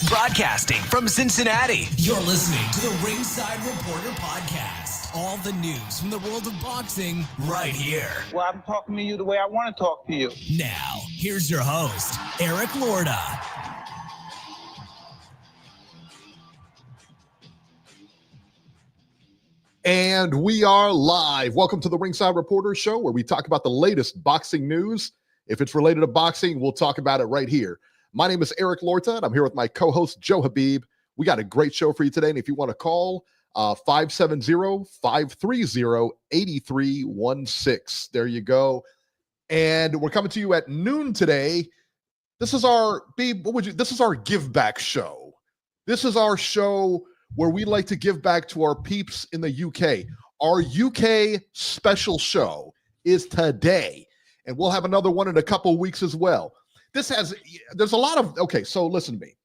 Broadcasting from Cincinnati, you're listening to the Ringside Reporter podcast. All the news from the world of boxing right here. Well, I'm talking to you the way I want to talk to you. Now, here's your host, Eric Lorda. And we are live. Welcome to the Ringside Reporter show, where we talk about the latest boxing news. If it's related to boxing, we'll talk about it right here. My name is Eric Lorta, and I'm here with my co-host, Joe Habib. We got a great show for you today, and if you want to call, 570-530-8316. There you go. And we're coming to you at noon today. This is our, this is our give back show. This is our show where we like to give back to our peeps in the UK. Our UK special show is today, and we'll have another one in a couple weeks as well. There's a lot of, okay, so listen to me.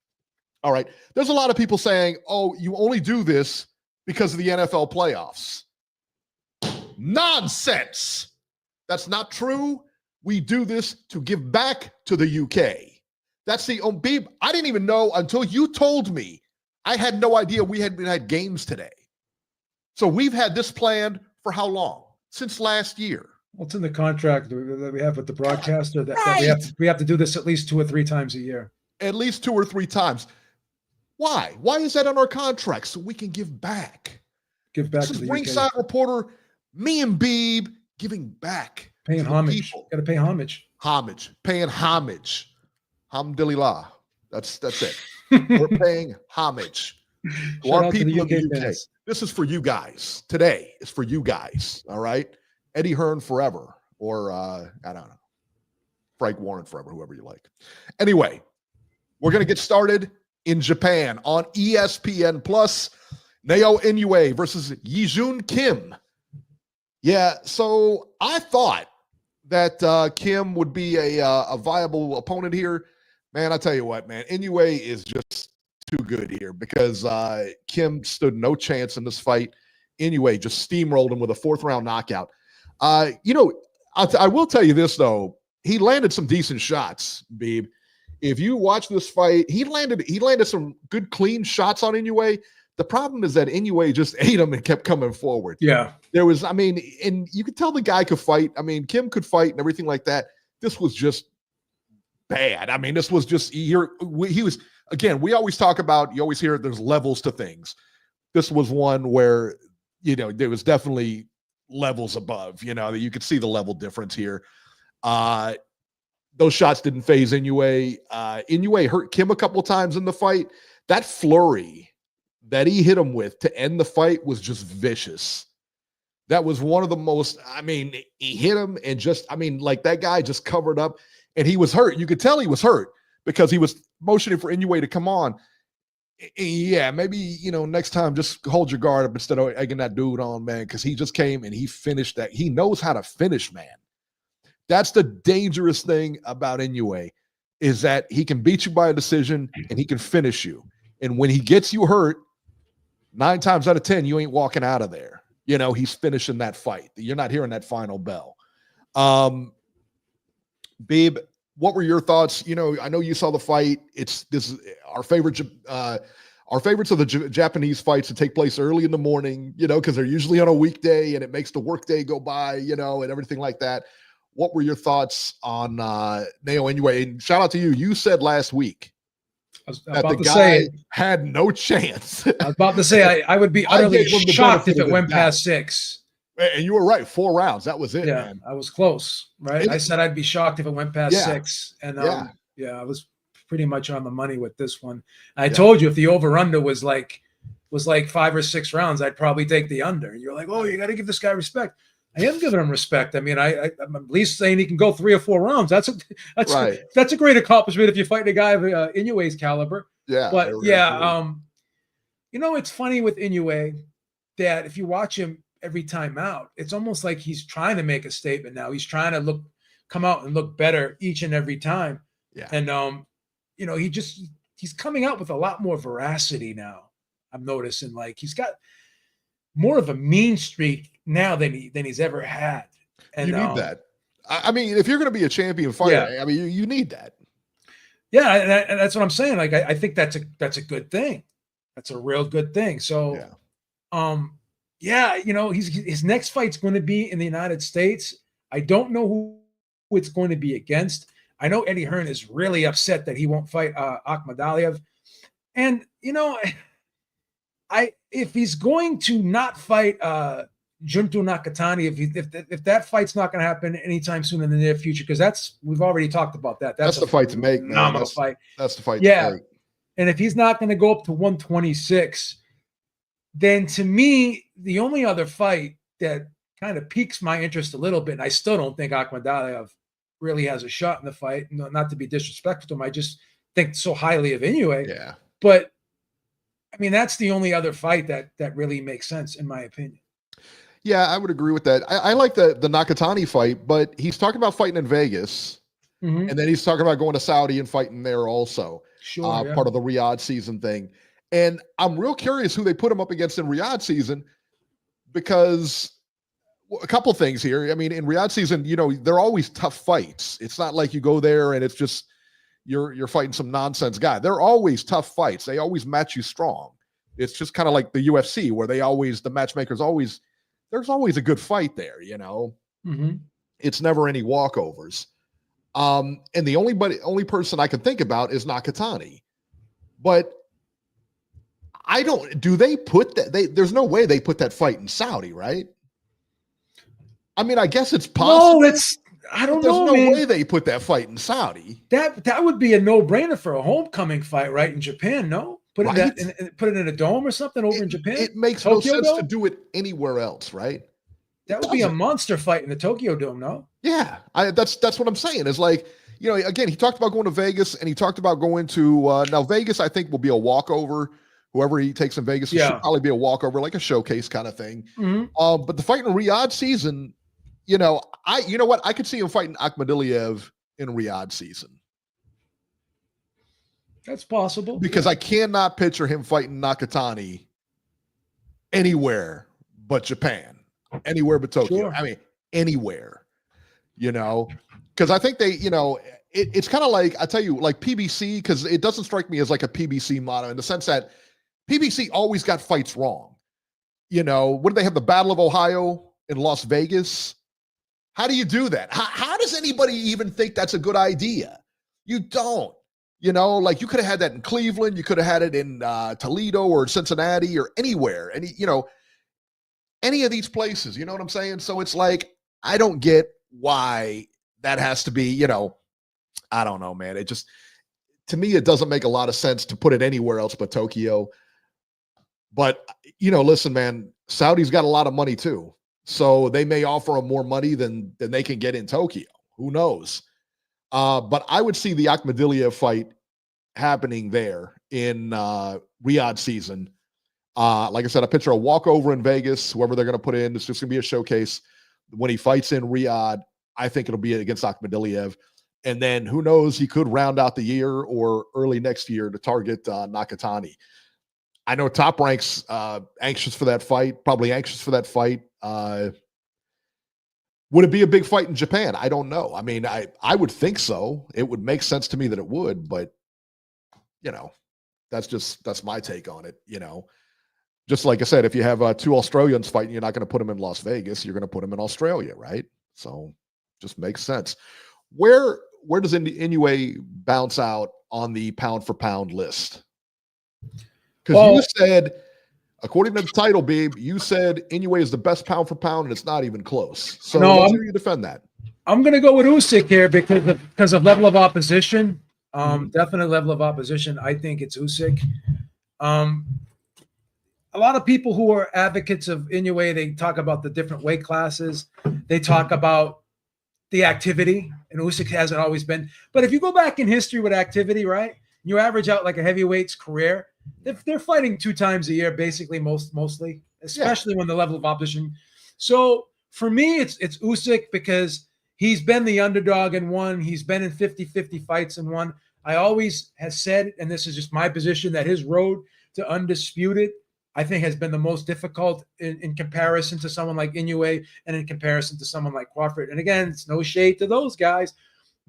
All right. There's a lot of people saying, oh, you only do this because of the NFL playoffs. Nonsense. That's not true. We do this to give back to the UK. That's the, Beeb, I didn't even know until you told me. I had no idea we had games today. So we've had this planned for how long? Since last year. Well, it's in the contract that we have with the broadcaster that we have to do this at least 2 or 3 times a year. At least 2 or 3 times. Why? Why is that on our contract? So we can give back. Give back to the Ringside Reporter, me and Beeb giving back. Paying homage. Got to pay homage. Homage. Paying homage. Hamdulillah. That's it. We're paying homage to our people in the UK. This is for you guys. Today is for you guys. All right. Eddie Hearn forever, or I don't know, Frank Warren forever, whoever you like. Anyway, we're going to get started in Japan on ESPN Plus. Naoya Inoue versus Yijun Kim. Yeah, so I thought that Kim would be a viable opponent here. Man, I tell you what, man, Inoue is just too good here because Kim stood no chance in this fight. Inoue just steamrolled him with a 4th-round knockout. I will tell you this, though. He landed some decent shots, Beeb. If you watch this fight, he landed some good, clean shots on Inoue. The problem is that Inoue just ate him and kept coming forward. Yeah. And you could tell the guy could fight. I mean, Kim could fight and everything like that. This was just bad. I mean, this was just, he was, again, we always talk about, you always hear there's levels to things. This was one where, there was definitely levels above, that you could see the level difference here. Those shots didn't phase Inoue. Inoue hurt Kim a couple times in the fight. That flurry that he hit him with to end the fight was just vicious. That was one of the most, he hit him and just, like that guy just covered up and he was hurt. You could tell he was hurt because he was motioning for Inoue to come on. Yeah, maybe, next time just hold your guard up instead of egging that dude on, man, because he just came and he finished that. He knows how to finish, man. That's the dangerous thing about Inoue is that he can beat you by a decision and he can finish you. And when he gets you hurt, 9 times out of 10, you ain't walking out of there. He's finishing that fight. You're not hearing that final bell. Babe, what were your thoughts? I know you saw the fight. This is our favorites are the Japanese fights that take place early in the morning, because they're usually on a weekday and it makes the workday go by, and everything like that. What were your thoughts on Naoya Inoue? And shout out to you. You said last week that the guy had no chance. I was about to say I would be utterly shocked if it went past 6. And you were right. 4 rounds. That was it, man. I was close, right? I said I'd be shocked if it went past 6. And I was pretty much on the money with this one. I told you if the over-under was like 5 or 6 rounds, I'd probably take the under. You're like, oh, you got to give this guy respect. I am giving him respect. I'm at least saying he can go 3 or 4 rounds. That's a great accomplishment if you fight a guy of Inoue's caliber. Yeah. But it's funny with Inoue that if you watch him every time out, it's almost like he's trying to make a statement now. He's trying to come out and look better each and every time. Yeah. And he's coming out with a lot more veracity now. I'm noticing he's got more of a mean streak now than he's ever had. And you need that. If you're going to be a champion fighter, you need that. Yeah, and that's what I'm saying. Like, I think that's a good thing. That's a real good thing. So, his next fight's going to be in the United States. I don't know who it's going to be against. I know Eddie Hearn is really upset that he won't fight Akhmadaliev. And, if he's going to not fight Junto Nakatani, if that fight's not going to happen anytime soon in the near future, because we've already talked about that. That's the fight to make, man. Phenomenal fight. That's the fight to make. And if he's not going to go up to 126, then to me, the only other fight that kind of piques my interest a little bit, and I still don't think Akhmadaliev really has a shot in the fight, not to be disrespectful to him, I just think so highly of Inoue. Yeah. But, I mean, that's the only other fight that really makes sense, in my opinion. Yeah, I would agree with that. I like the Nakatani fight, but he's talking about fighting in Vegas, and then he's talking about going to Saudi and fighting there also. Sure, part of the Riyadh season thing. And I'm real curious who they put him up against in Riyadh season, because a couple things here. I mean, in Riyadh season, they're always tough fights. It's not like you go there and it's just you're fighting some nonsense guy. They're always tough fights. They always match you strong. It's just kind of like the UFC, where the matchmakers there's always a good fight there, It's never any walkovers. And the only person I can think about is Nakatani. But do they put that? There's no way they put that fight in Saudi, right? I mean, I guess it's possible. No, I don't know. There's no way they put that fight in Saudi. That would be a no-brainer for a homecoming fight, right? In Japan, no? Put it in a dome or something over in Japan? It makes no sense to do it anywhere else, right? That would be a monster fight in the Tokyo Dome, no? Yeah, that's what I'm saying. It's like, again, he talked about going to Vegas, and he talked about going to now Vegas. I think will be a walkover. Whoever he takes in Vegas, it should probably be a walkover, like a showcase kind of thing. But the fight in Riyadh season, I could see him fighting Akhmadaliev in Riyadh season. That's possible. Because I cannot picture him fighting Nakatani anywhere but Japan, anywhere but Tokyo. Sure. I mean, anywhere, because I think they, it's kind of like, I tell you, like PBC, because it doesn't strike me as like a PBC motto in the sense that PBC always got fights wrong. What did they have? The Battle of Ohio in Las Vegas? How do you do that? How does anybody even think that's a good idea? You don't. Like you could have had that in Cleveland. You could have had it in Toledo or Cincinnati or anywhere. Any of these places. You know what I'm saying? So it's like, I don't get why that has to be, I don't know, man. It just, to me, it doesn't make a lot of sense to put it anywhere else but Tokyo. But, listen, man, Saudi's got a lot of money too. So they may offer them more money than they can get in Tokyo. Who knows? But I would see the Akhmadaliev fight happening there in Riyadh season. Like I said, I picture a walkover in Vegas, whoever they're going to put in. It's just going to be a showcase. When he fights in Riyadh, I think it'll be against Akhmadaliev. And then who knows, he could round out the year or early next year to target Nakatani. I know Top Rank's anxious for that fight, probably anxious for that fight. Would it be a big fight in Japan? I don't know. I mean, I would think so. It would make sense to me that it would, but that's my take on it. Just like I said, if you have two Australians fighting, you're not going to put them in Las Vegas. You're going to put them in Australia, right? So just makes sense. Where does Inoue bounce out on the pound for pound list? Because you said, according to the title, babe, you said Inoue is the best pound for pound, and it's not even close. So let's hear you defend that. I'm going to go with Usyk here because of level of opposition. Definite level of opposition. I think it's Usyk. A lot of people who are advocates of Inoue, they talk about the different weight classes. They talk about the activity, and Usyk hasn't always been. But if you go back in history with activity, right, you average out like a heavyweight's career, they're fighting 2 times a year, basically, mostly, especially when the level of opposition. So for me, it's Usyk because he's been the underdog and won. He's been in 50-50 fights and won. I always have said, and this is just my position, that his road to undisputed, I think, has been the most difficult in comparison to someone like Inoue and in comparison to someone like Crawford. And again, it's no shade to those guys,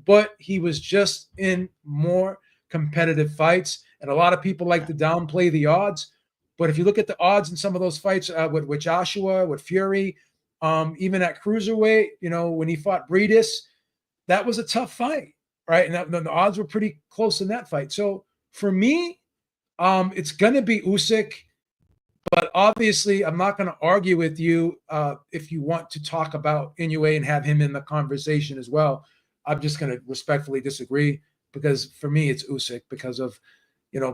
but he was just in more competitive fights, and a lot of people like to downplay the odds. But if you look at the odds in some of those fights with Joshua, with Fury, even at cruiserweight, when he fought Breedis, that was a tough fight, right? And the odds were pretty close in that fight. So for me, it's going to be Usyk. But obviously, I'm not going to argue with you if you want to talk about Inoue and have him in the conversation as well. I'm just going to respectfully disagree, because for me, it's Usyk, because of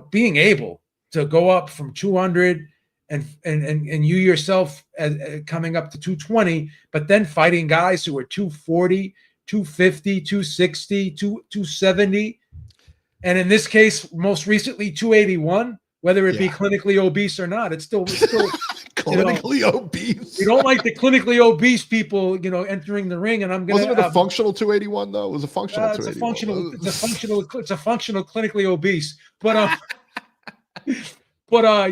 being able to go up from 200 and you yourself coming up to 220, but then fighting guys who are 240, 250, 260, 270, and in this case, most recently 281. Whether it be clinically obese or not, it's still clinically obese. We don't like the clinically obese people, entering the ring. And wasn't it a functional 281 though? It was a functional 281. It's a functional clinically obese. But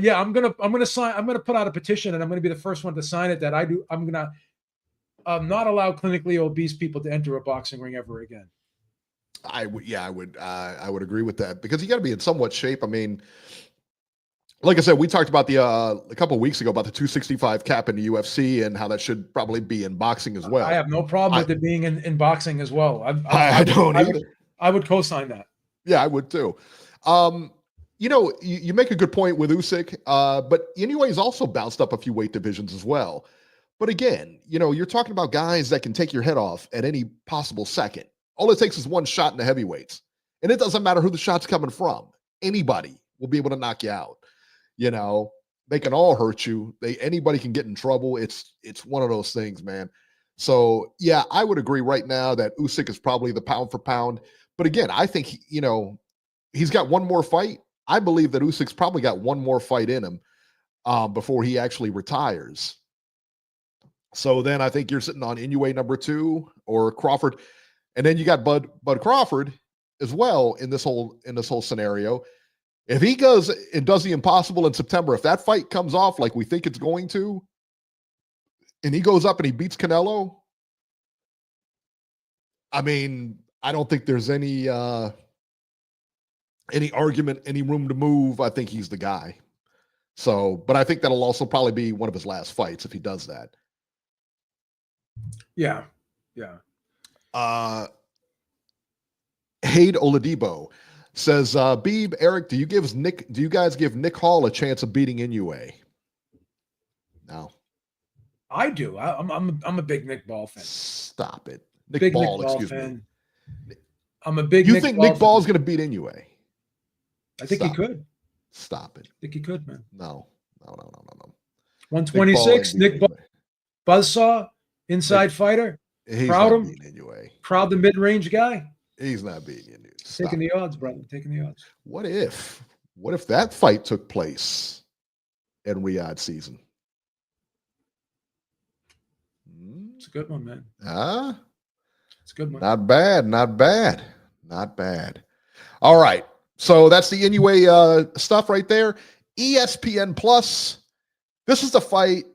yeah, I'm gonna put out a petition, and I'm gonna be the first one to sign it that I'm gonna not allow clinically obese people to enter a boxing ring ever again. I would agree with that, because you got to be in somewhat shape. I mean, like I said, we talked about a couple of weeks ago about the 265 cap in the UFC and how that should probably be in boxing as well. I have no problem with it being in boxing as well. I don't either. I would co-sign that. Yeah, I would too. You make a good point with Usyk, but Inoue's also bounced up a few weight divisions as well. But again, you're talking about guys that can take your head off at any possible second. All it takes is one shot in the heavyweights, and it doesn't matter who the shot's coming from. Anybody will be able to knock you out. They can all hurt you. Anybody can get in trouble. It's one of those things, man. So yeah, I would agree right now that Usyk is probably the pound for pound. But again, I think he's got one more fight. I believe that Usyk's probably got one more fight in him before he actually retires. So then I think you're sitting on Inoue number 2 or Crawford, and then you got Bud Crawford as well in this whole scenario. If he goes and does the impossible in September, if that fight comes off like we think it's going to, and he goes up and he beats Canelo, I mean, I don't think there's any argument, any room to move. I think he's the guy. So, but I think that'll also probably be one of his last fights if he does that. Yeah. Hade Oladipo says, Beeb, Eric, do you guys give Nick Hall a chance of beating Inoue? No. I do. I'm a big Nick Ball fan. Stop it. Nick Ball fan. I'm a big You think Nick Ball is going to beat Inoue? I think he could. Stop it. I think he could, man. No. 126, Nick Ball. Buzzsaw, inside fighter. Crowd him. Crowd the mid-range guy. He's not beating Inoue. Taking the odds, brother. Taking the odds. What if that fight took place in Riyadh season? It's a good one, man. It's a good one. Not bad. All right. So that's the Inoue stuff right there. ESPN Plus. This is the fight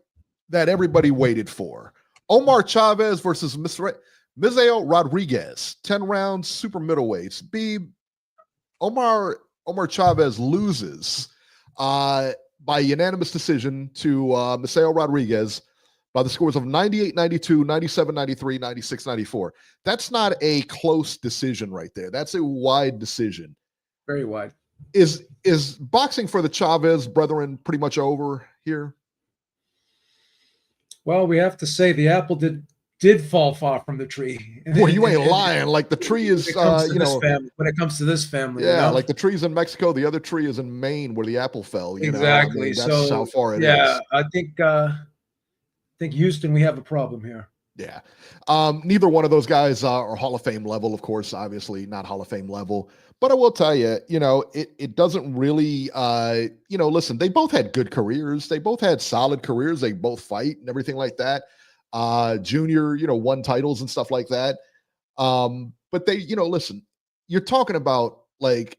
that everybody waited for. Omar Chavez versus Misael Rodriguez, 10 rounds, super middleweights. Omar Chavez loses by unanimous decision to Misael Rodriguez by the scores of 98-92, 97-93, 96-94. That's not a close decision right there. That's a wide decision. Very wide. Is boxing for the Chavez brethren pretty much over here? Well, we have to say the apple did fall far from the tree. Well, you ain't lying. Like the tree is, when it comes to this family. Yeah, like the tree's in Mexico, the other tree is in Maine where the apple fell. Exactly. I mean, that's how far it is. Yeah, I think Houston, we have a problem here. Yeah. Neither one of those guys are Hall of Fame level, of course, obviously not Hall of Fame level. But I will tell you, it doesn't really, listen, they both had good careers. They both had solid careers. They both fight and everything like that. Junior, won titles and stuff like that. But they, listen, you're talking about like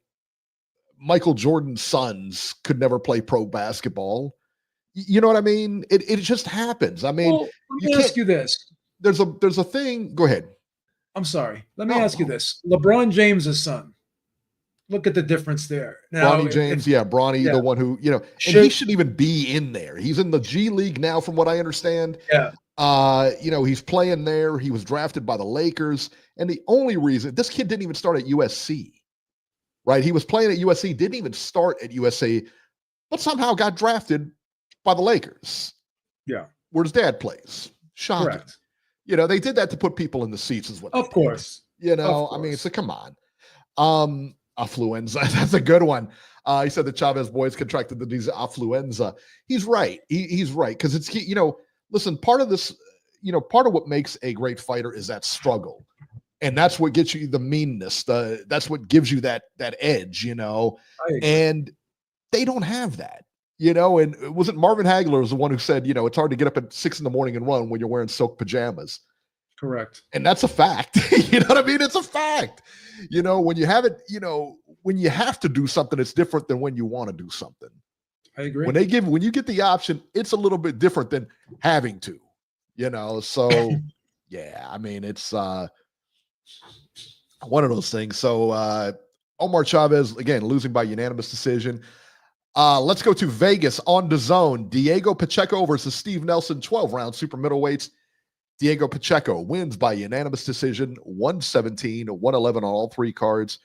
Michael Jordan's sons could never play pro basketball. You know what I mean? It just happens. I mean, well, let me ask you this. There's a thing. Go ahead. I'm sorry. Let me ask you this. LeBron James's son. look at the difference there. Now, Bronny James, Bronny, the one who, and he shouldn't even be in there. He's in the G League now, from what I understand. Yeah. He's playing there. He was drafted by the Lakers. And the only reason, this kid didn't even start at USC, right? He was playing at USC, didn't even start at USC, but somehow got drafted by the Lakers. Yeah. Where his dad plays. Shocking. Correct. They did that to put people in the seats is what Of course. I mean, so come on. Affluenza, that's a good one. He said the Chavez boys contracted the disease affluenza. He's right. He's right. Because it's, listen, part of this, part of what makes a great fighter is that struggle. And that's what gets you the meanness. That's what gives you that edge, and they don't have that. And it wasn't Marvin Hagler was the one who said, it's hard to get up at 6 a.m. and run when you're wearing silk pajamas. Correct. And that's a fact. You know what I mean? It's a fact. When you have it, when you have to do something, it's different than when you want to do something. I agree. When you get the option, it's a little bit different than having to, so yeah, I mean, it's one of those things. So Omar Chavez, again, losing by unanimous decision. Let's go to Vegas on DAZN. Diego Pacheco versus Steve Nelson, 12-round super middleweights. Diego Pacheco wins by unanimous decision, 117, 111 on all three cards.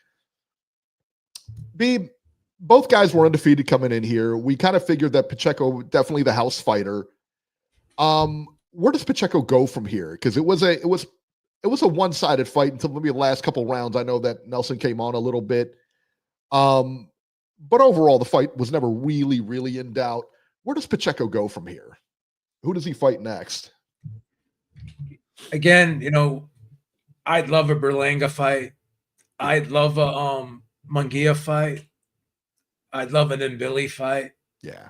Both guys were undefeated coming in here. We kind of figured that Pacheco, definitely the house fighter. Where does Pacheco go from here? Because it was a one-sided fight until maybe the last couple rounds. I know that Nelson came on a little bit. But overall, the fight was never really, really in doubt. Where does Pacheco go from here? Who does he fight next? Again, I'd love a Berlanga fight. I'd love a Munguia fight. I'd love an Mbili fight. Yeah.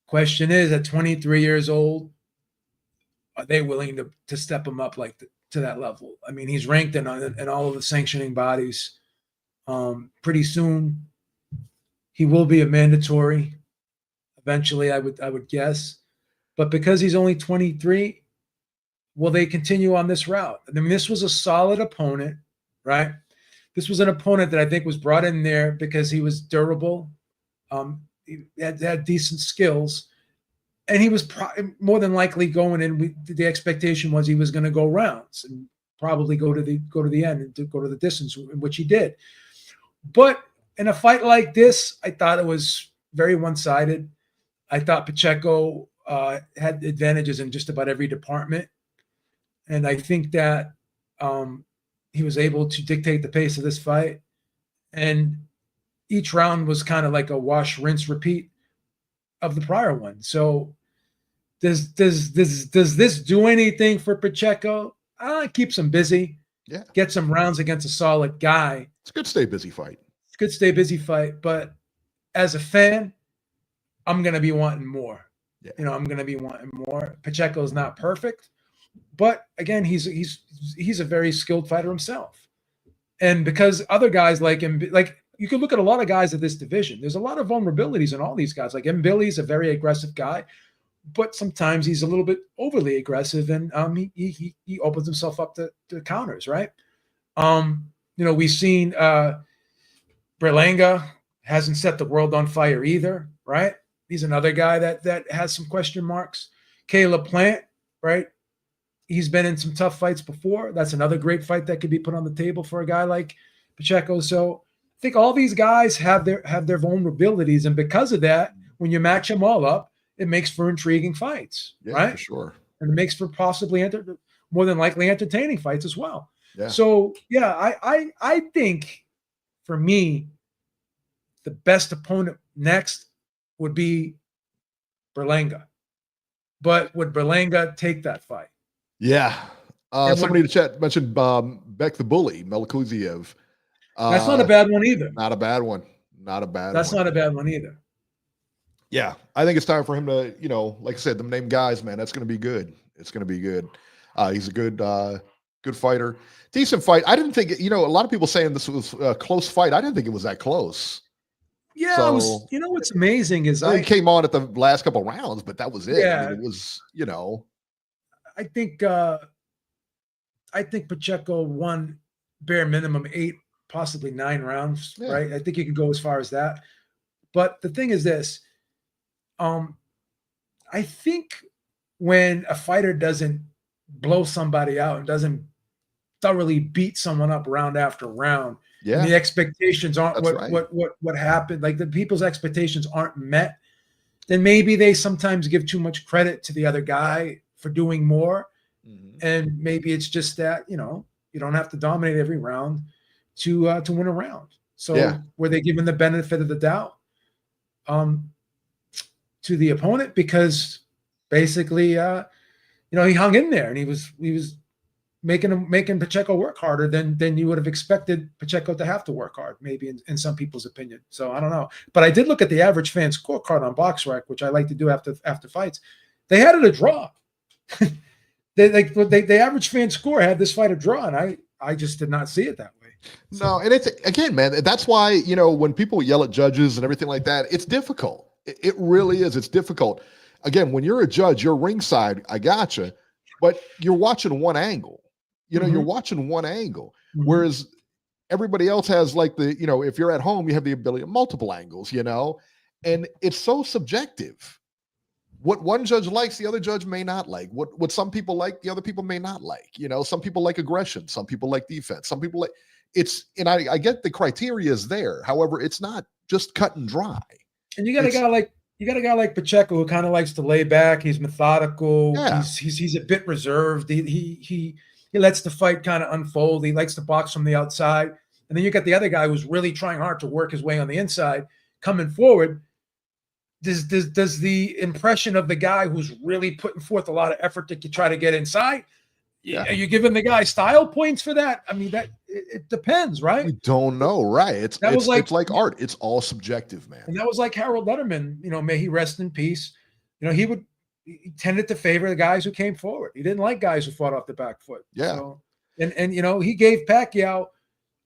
Question is, at 23 years old, are they willing to step him up to that level? I mean, he's ranked in all of the sanctioning bodies. Pretty soon, he will be a mandatory. Eventually, I would guess. But because he's only 23, will they continue on this route? I mean, this was a solid opponent, right? This was an opponent that I think was brought in there because he was durable. He had decent skills. And he was more than likely going in. The expectation was he was going to go rounds and probably go to the end and to go to the distance, which he did. But in a fight like this, I thought it was very one-sided. I thought Pacheco had advantages in just about every department. And I think that he was able to dictate the pace of this fight. And each round was kind of like a wash, rinse, repeat of the prior one. So does this do anything for Pacheco? Keeps him busy. Yeah. Get some rounds against a solid guy. It's a good stay busy fight. Good stay busy fight, but as a fan, I'm gonna be wanting more. Yeah. I'm gonna be wanting more. Pacheco is not perfect, but again, he's a very skilled fighter himself. And because other guys like him, like you can look at a lot of guys of this division, there's a lot of vulnerabilities in all these guys. Like Mbili is a very aggressive guy, but sometimes he's a little bit overly aggressive, and he opens himself up to counters, right? We've seen Berlanga hasn't set the world on fire either, right? He's another guy that has some question marks. Caleb Plant, right? He's been in some tough fights before. That's another great fight that could be put on the table for a guy like Pacheco. So I think all these guys have their vulnerabilities, and because of that, when you match them all up, it makes for intriguing fights, right? For sure. And it makes for possibly more than likely entertaining fights as well. Yeah. So yeah, I think for me, the best opponent next would be Berlanga. But would Berlanga take that fight? Yeah. Somebody in the chat mentioned Beck the Bully, Melkuziev. That's not a bad one either. Not a bad one. Not a bad That's one. not a bad one either. Yeah. I think it's time for him to, like I said, them name guys, man, that's going to be good. It's going to be good. He's a good fighter. Decent fight. I didn't think, a lot of people saying this was a close fight. I didn't think it was that close. Yeah, so, it was, what's amazing is he came on at the last couple rounds, but that was it. Yeah. I mean, it was, I think Pacheco won bare minimum 8 possibly 9 rounds, right? I think you can go as far as that. But the thing is this, I think when a fighter doesn't blow somebody out and doesn't thoroughly beat someone up round after round, and the expectations aren't what happened, like the people's expectations aren't met, then maybe they sometimes give too much credit to the other guy for doing more. And maybe it's just that, you don't have to dominate every round to win a round. So were they given the benefit of the doubt to the opponent? Because basically, he hung in there and he was making Pacheco work harder than you would have expected Pacheco to have to work hard, maybe in some people's opinion. So I don't know. But I did look at the average fan scorecard on BoxRec, which I like to do after fights. They had it a draw. The average fan score had this fight a draw, and I just did not see it that way. So. No, and it's, again, man, that's why, when people yell at judges and everything like that, it's difficult. It really is. It's difficult. Again, when you're a judge, you're ringside, I gotcha, but you're watching one angle. You're watching one angle, whereas everybody else has if you're at home, you have the ability of multiple angles, and it's so subjective. What one judge likes, the other judge may not like. What some people like, the other people may not like. Some people like aggression, some people like defense, some people like and I get the criteria is there. However, it's not just cut and dry. And you got a guy like Pacheco who kind of likes to lay back. He's methodical. Yeah. He's a bit reserved. He lets the fight kind of unfold. He likes to box from the outside. And then you got the other guy who's really trying hard to work his way on the inside, coming forward. Does the impression of the guy who's really putting forth a lot of effort to try to get inside? Yeah. Are you giving the guy style points for that? I mean, it depends, right? We don't know, right? It's like art. It's all subjective, man. And that was like Harold Letterman. May he rest in peace. He tended to favor the guys who came forward. He didn't like guys who fought off the back foot. Yeah. So, and he gave Pacquiao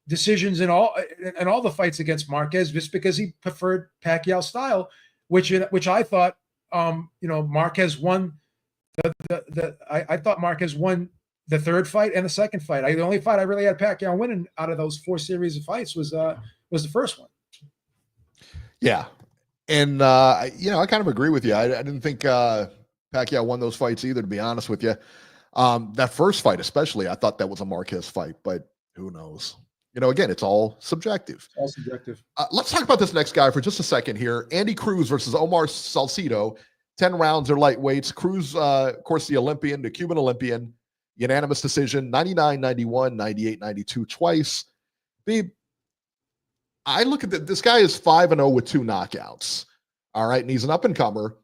decisions in all the fights against Marquez just because he preferred Pacquiao's style, which I thought Marquez won I thought Marquez won the third fight and the second fight. The only fight I really had Pacquiao winning out of those 4 series of fights was the first one. Yeah. And I kind of agree with you. I didn't think Pacquiao won those fights either, to be honest with you. That first fight especially, I thought that was a Marquez fight, but who knows? Again, it's all subjective. All subjective. Let's talk about this next guy for just a second here. Andy Cruz versus Omar Salcido. 10 rounds are lightweights. Cruz, of course, the Cuban Olympian. Unanimous decision, 99-91, 98-92 twice. I look at this guy is 5-0 with 2 knockouts. All right, and he's an up-and-comer.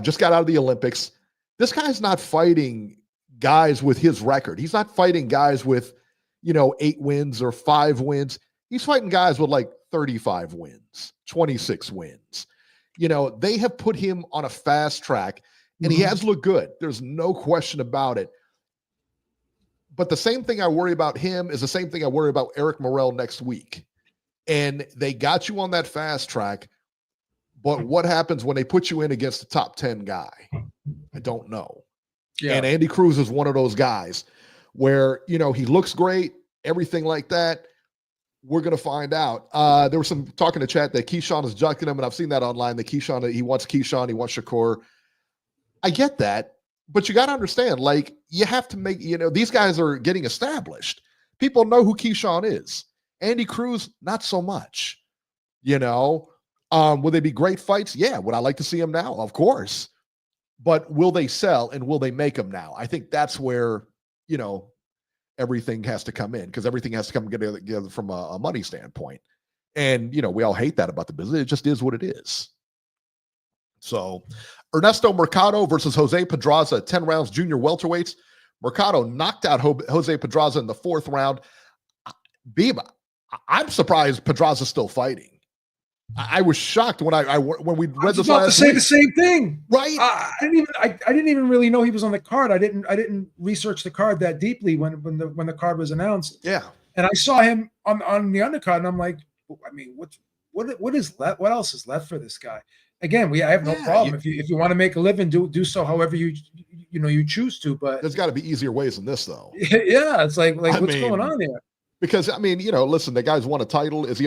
Just got out of the Olympics. This guy's not fighting guys with his record. He's not fighting guys with 8 wins or 5 wins. He's fighting guys with 35 wins, 26 wins. They have put him on a fast track, and he has looked good. There's no question about it. But the same thing I worry about him is the same thing I worry about Eric Morrell next week. And they got you on that fast track, but what happens when they put you in against the top 10 guy? I don't know. Yeah. And Andy Cruz is one of those guys where, he looks great, everything like that. We're going to find out. There was some talking to chat that Keyshawn is jucking him, and I've seen that online, that he wants Keyshawn, he wants Shakur. I get that, but you got to understand, you have to make, these guys are getting established. People know who Keyshawn is. Andy Cruz, not so much. Will they be great fights? Yeah. Would I like to see them now? Of course. But will they sell and will they make them now? I think that's where, everything has to come in, because everything has to come together from a money standpoint. And, we all hate that about the business. It just is what it is. So Ernesto Mercado versus Jose Pedraza, 10 rounds, junior welterweights. Mercado knocked out Jose Pedraza in the 4th round. I'm surprised Pedraza's still fighting. I was shocked when when we read this last week. The same thing, right? I didn't even really know he was on the card. I didn't research the card that deeply when the card was announced. Yeah, and I saw him on the undercard, and I'm like, I mean, what is left? What else is left for this guy? Again, I have no problem if you want to make a living, do so however you choose to. But there's got to be easier ways than this, though. Yeah, it's like what's going on there? Because, I mean, listen, the guy's won a title. Is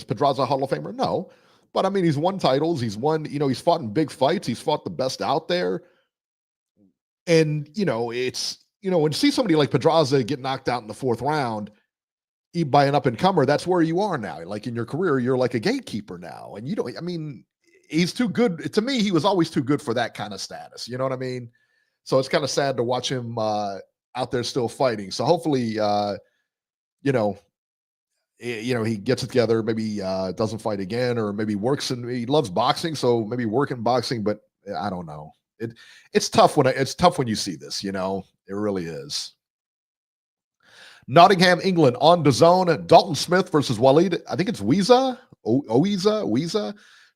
Pedraza a Hall of Famer? No. But, I mean, he's won titles. He's won, he's fought in big fights. He's fought the best out there. And, it's, when you see somebody like Pedraza get knocked out in the fourth round by an up-and-comer, that's where you are now. Like in your career, you're like a gatekeeper now. And he's too good. To me, he was always too good for that kind of status. You know what I mean? So it's kind of sad to watch him out there still fighting. So hopefully, he gets it together, maybe doesn't fight again, or maybe works, and he loves boxing, so maybe work in boxing, but I don't know. It's tough when you see this, it really is. Nottingham, England on DAZN, Dalton Smith versus Waleed. I think it's Wiesa.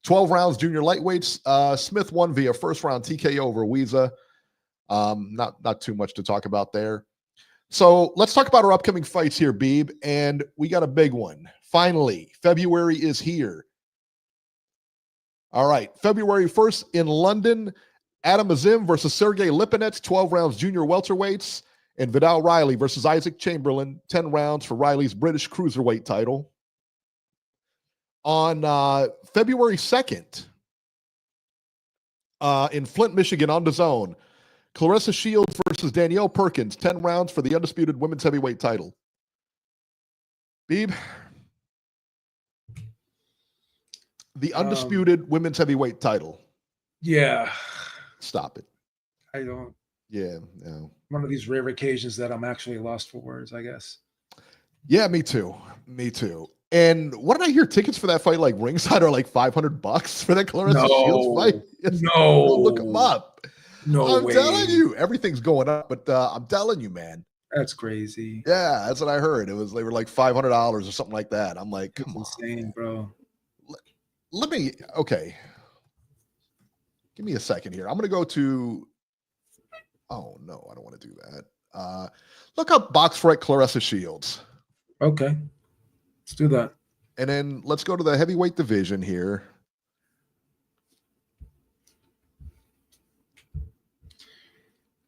12 rounds, junior lightweights. Smith won via first round TKO over Wiesa. Not too much to talk about there. So let's talk about our upcoming fights here, Beeb. And we got a big one. Finally, February is here. All right. February 1st in London, Adam Azim versus Sergey Lipinets, 12 rounds junior welterweights. And Vidal Riley versus Isaac Chamberlain, 10 rounds for Riley's British cruiserweight title. On February 2nd, in Flint, Michigan on DAZN, Claressa Shields versus Danielle Perkins, 10 rounds for the undisputed women's heavyweight title. Beeb, the undisputed women's heavyweight title. Yeah. Stop it. I don't. Yeah, no. One of these rare occasions that I'm actually lost for words, I guess. Yeah, me too. And what did I hear? Tickets for that fight, like ringside, are like $500 for that Claressa Shields fight. No, look them up. No, I'm telling you, everything's going up. But I'm telling you, man, that's crazy. Yeah, that's what I heard. They were like $500 or something like that. I'm like, come on, insane, bro. Okay. Give me a second here. I'm gonna go to. Oh no, I don't want to do that. Look up box fight Claressa Shields. Okay, let's do that. And then let's go to the heavyweight division here.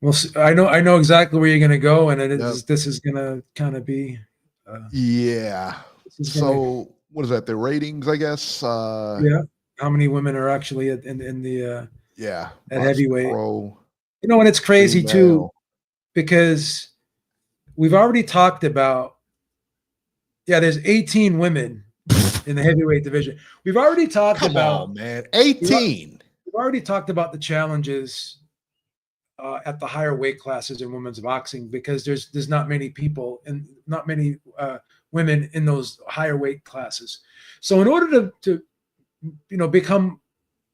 Well, I know exactly where you're going to go, and this is going to kind of be. Yeah. So what is that? The ratings, I guess. Yeah. How many women are actually in the at heavyweight? Pro, and it's crazy too, because we've already talked about. Yeah, there's 18 women in the heavyweight division. We've already talked about. On, man, 18. We've already talked about the challenges at the higher weight classes in women's boxing, because there's not many people and not many women in those higher weight classes. So in order to become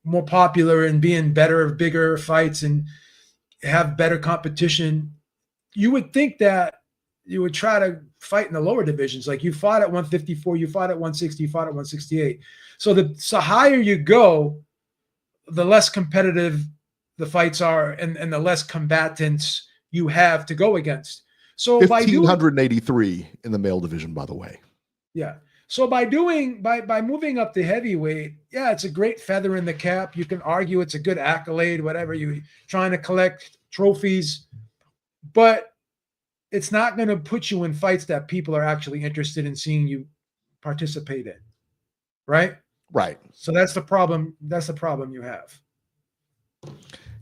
more popular and be in bigger fights and have better competition, you would think that you would try to fight in the lower divisions. Like you fought at 154, you fought at 160, you fought at 168. So the higher you go, the less competitive the fights are, and the less combatants you have to go against. So 1,583 in the male division, by the way. Yeah. So by moving up the heavyweight, yeah, it's a great feather in the cap. You can argue it's a good accolade, whatever, you're trying to collect trophies, but it's not going to put you in fights that people are actually interested in seeing you participate in. Right? Right. So that's the problem. That's the problem you have.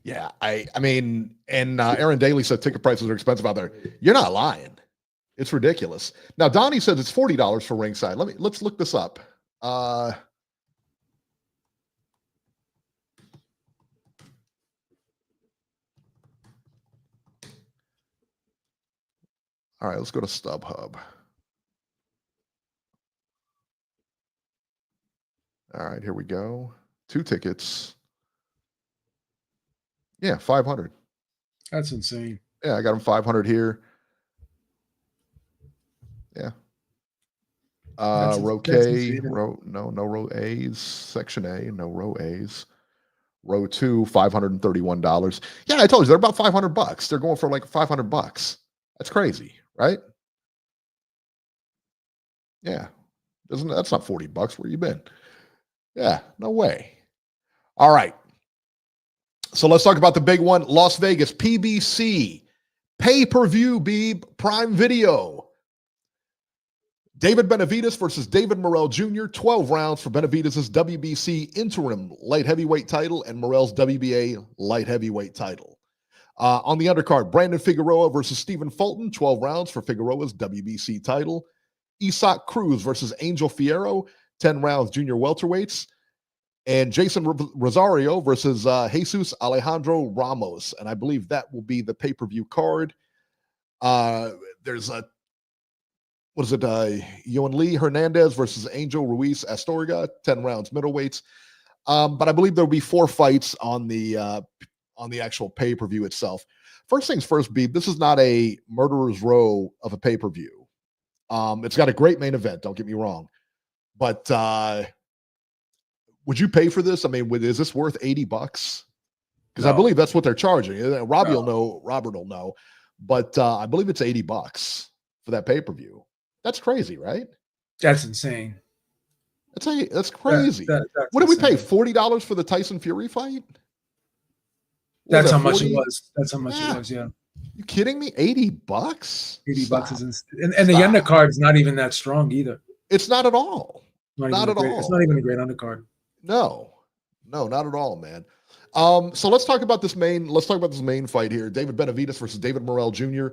Yeah, I mean, and Aaron Daly said ticket prices are expensive out there. You're not lying. It's ridiculous. Now, Donnie says it's $40 for ringside. Let's look this up. All right, let's go to StubHub. All right, here we go. 2 tickets. Yeah, 500. That's insane. Yeah, I got them 500 here. Yeah. Row K, no row A's, section A, no row A's. Row 2, $531. Yeah, I told you they're about $500. They're going for like $500. That's crazy, right? Yeah. That's not $40. Where you been? Yeah, no way. All right. So let's talk about the big one. Las Vegas, PBC, pay-per-view, Beeb, Prime Video. David Benavidez versus David Morell Jr., 12 rounds for Benavidez' WBC interim light heavyweight title and Morell's WBA light heavyweight title. On the undercard, Brandon Figueroa versus Stephen Fulton, 12 rounds for Figueroa's WBC title. Isaac Cruz versus Angel Fierro, 10 rounds junior welterweights. And Jason Rosario versus Jesus Alejandro Ramos. And I believe that will be the pay-per-view card. There's a, Yoan Lee Hernandez versus Angel Ruiz Astorga, 10 rounds middleweights. But I believe there'll be 4 fights on the actual pay-per-view itself. First things first, Beeb, this is not a murderer's row of a pay-per-view. It's got a great main event, don't get me wrong. But would you pay for this? I mean, is this worth $80? Because I believe that's what they're charging. Robert will know. But I believe it's $80 for that pay-per-view. That's crazy, right? That's insane. That's crazy. That's what did we pay? $40 for the Tyson Fury fight? That's how much it was. That's how much it was. Yeah. You kidding me? $80? $80 is insane. And the undercard's not even that strong either. It's not at all. Not at all. It's not even a great undercard. No, not at all, man. So let's talk about this main fight here. David Benavidez versus David Morell Jr.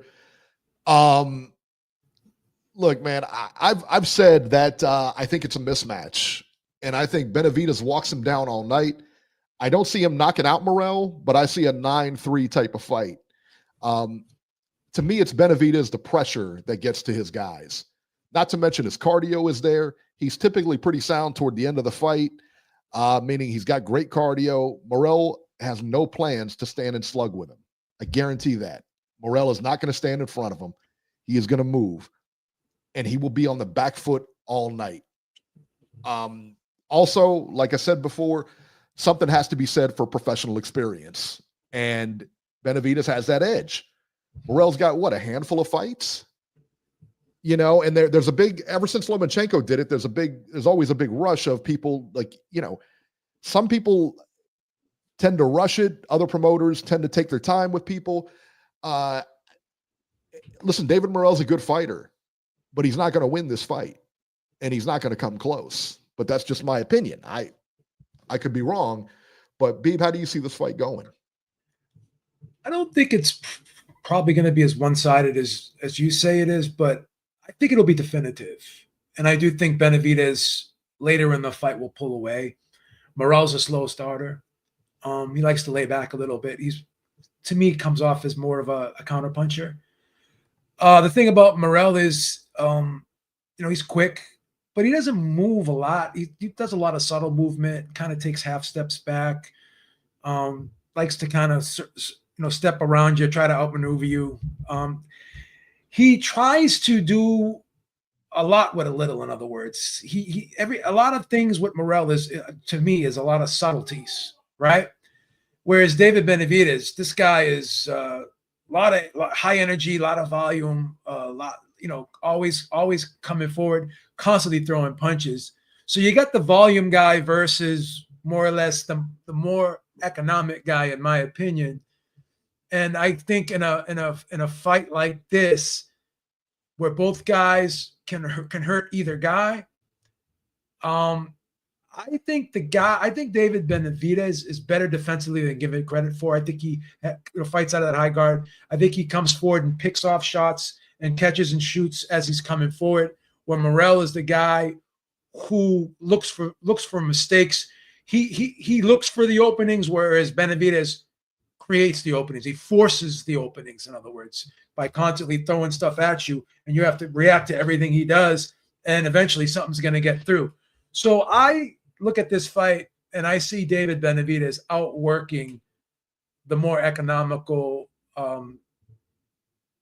Look, man, I've said that I think it's a mismatch, and I think Benavidez walks him down all night. I don't see him knocking out Morell, but I see a 9-3 type of fight. To me, it's Benavidez, the pressure that gets to his guys. Not to mention his cardio is there. He's typically pretty sound toward the end of the fight, meaning he's got great cardio. Morell has no plans to stand and slug with him. I guarantee that. Morell is not going to stand in front of him. He is going to move, and he will be on the back foot all night. Also, like I said before, something has to be said for professional experience, and Benavidez has that edge. Morell's got, a handful of fights? And there's a big, ever since Lomachenko did it, there's always a big rush of people, some people tend to rush it. Other promoters tend to take their time with people. Listen, David Morell's a good fighter, but he's not going to win this fight, and he's not going to come close. But that's just my opinion. I could be wrong, but Beeb, how do you see this fight going? I don't think it's probably going to be as one-sided as you say it is, but I think it'll be definitive. And I do think Benavidez later in the fight will pull away. Morell's a slow starter. He likes to lay back a little bit. To me, comes off as more of a counterpuncher. The thing about Morell is, he's quick, but he doesn't move a lot. He does a lot of subtle movement, kind of takes half steps back, likes to kind of, step around you, try to outmaneuver you. He tries to do a lot with a little, in other words. A lot of things with Morell is, to me, is a lot of subtleties, right? Whereas David Benavidez, this guy is a lot of high energy, a lot of volume, always coming forward, constantly throwing punches. So you got the volume guy versus more or less the more economic guy, in my opinion. And I think in a fight like this, where both guys can hurt either guy, I think David Benavidez is better defensively than given credit for. I think he fights out of that high guard. I think he comes forward and picks off shots and catches and shoots as he's coming forward. Where Morell is the guy who looks for mistakes. He looks for the openings, whereas Benavidez creates the openings. He forces the openings, in other words, by constantly throwing stuff at you, and you have to react to everything he does, and eventually something's going to get through. So I look at this fight, and I see David Benavidez outworking the more economical, the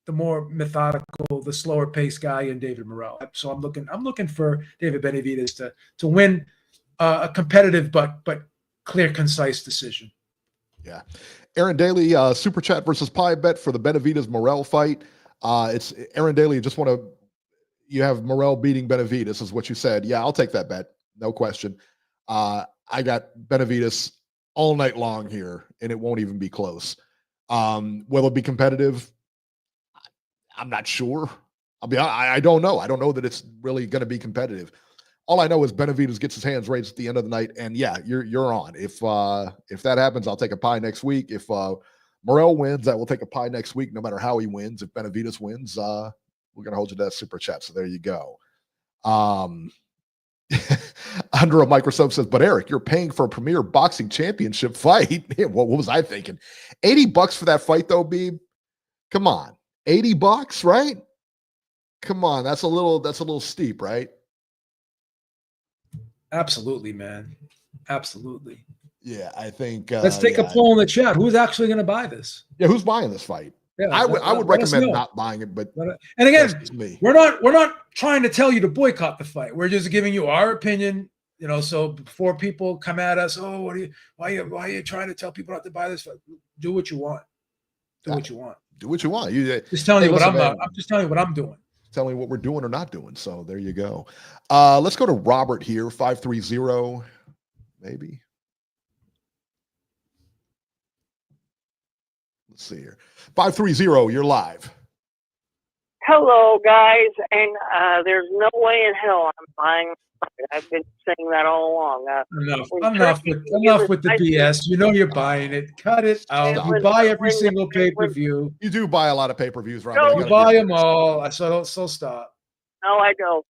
more methodical, the slower paced guy in David Morell. So I'm looking for David Benavidez to win a competitive but clear, concise decision. Yeah. Aaron Daly, Super Chat versus Pie Bet for the Benavidez Morell fight. It's Aaron Daly. You have Morell beating Benavidez, is what you said. Yeah, I'll take that bet. No question. I got Benavidez all night long here, and it won't even be close. Will it be competitive? I'm not sure. I don't know. I don't know that it's really going to be competitive. All I know is Benavidez gets his hands raised at the end of the night, and yeah, you're on. If that happens, I'll take a pie next week. If Morell wins, I will take a pie next week, no matter how he wins. If Benavidez wins, we're gonna hold you to that super chat. So there you go. Under a microscope says, but Eric, you're paying for a premier boxing championship fight. what was I thinking? $80 for that fight, though, Beeb. Come on, $80, right? Come on, that's a little steep, right? Absolutely, man. Absolutely. Yeah, I think. Let's take a poll in the chat. Who's actually going to buy this? Yeah, who's buying this fight? Yeah, I would recommend not buying it, but and again, we're not trying to tell you to boycott the fight. We're just giving you our opinion. So before people come at us, why are you trying to tell people not to buy this fight? Do what you want. Do what you want. Do what you want. Just telling you what I'm just telling you what I'm doing. Telling you what we're doing or not doing. So there you go. Let's go to Robert here, 530, maybe. Let's see here. 530, you're live. Hello, guys. And there's no way in hell I'm buying. I've been saying that all along. Enough with the BS. You know you're buying it. Cut it out. You buy every single pay-per-view. You do buy a lot of pay-per-views, Robert. You buy them all. So stop. No, I don't.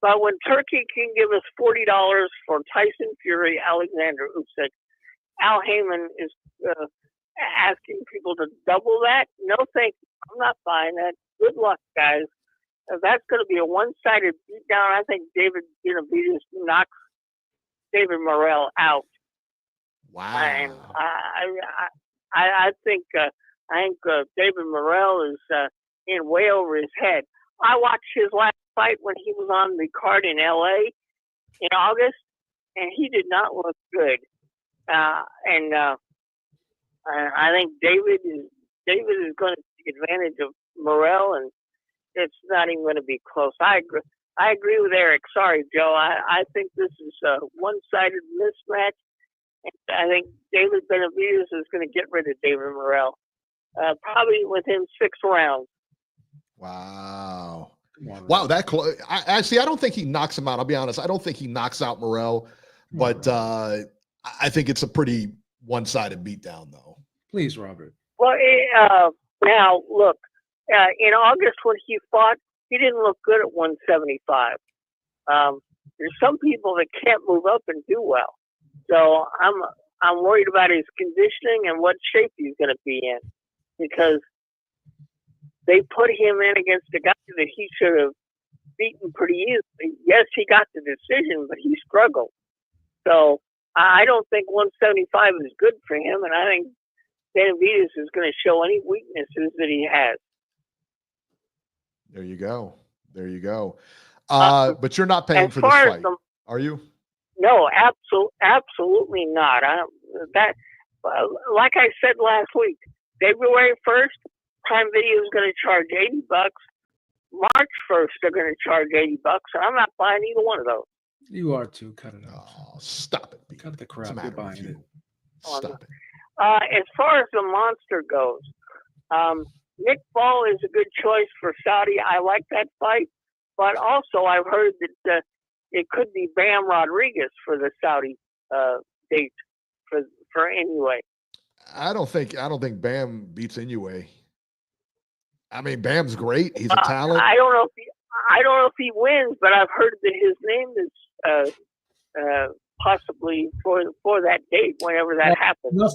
But when Turkey can give us $40 for Tyson Fury, Alexander Usyk, Al Heyman is asking people to double that. No, thank you. I'm not buying that. Good luck, guys. That's going to be a one-sided beatdown. I think David Benavidez knocks David Morell out. Wow. And I think David Morell is in way over his head. I watched his last fight when he was on the card in L.A. in August, and he did not look good. I think David is going to take advantage of Morell, and it's not even going to be close. I agree with Eric. Sorry, Joe. I think this is a one-sided mismatch. And I think David Benavidez is going to get rid of David Morell, probably within 6 rounds. Wow. Wow, that close. I don't think he knocks him out. I'll be honest. I don't think he knocks out Morell, but I think it's a pretty one-sided beatdown, though. Please, Robert. Well, now, look, in August when he fought, he didn't look good at 175. There's some people that can't move up and do well. So I'm worried about his conditioning and what shape he's going to be in, because they put him in against a guy that he should have beaten pretty easily. Yes, he got the decision, but he struggled. So I don't think 175 is good for him, and I think Benavidez is going to show any weaknesses that he has. There you go. But you're not paying for this fight, are you? No, absolutely not. Like I said last week, February 1st, Prime Video is going to charge $80. March 1st, they're going to charge $80, and I'm not buying either one of those. You are too. Cut it out. Oh, stop it. Cut the crap. You're buying it. Stop it. As far as the monster goes, Nick Ball is a good choice for Saudi. I like that fight, but also I've heard that it could be Bam Rodriguez for the Saudi date for Inoue. I don't think Bam beats Inoue. I mean, Bam's great. He's a talent. I don't know if he wins, but I've heard that his name is possibly for that date whenever that happens. Enough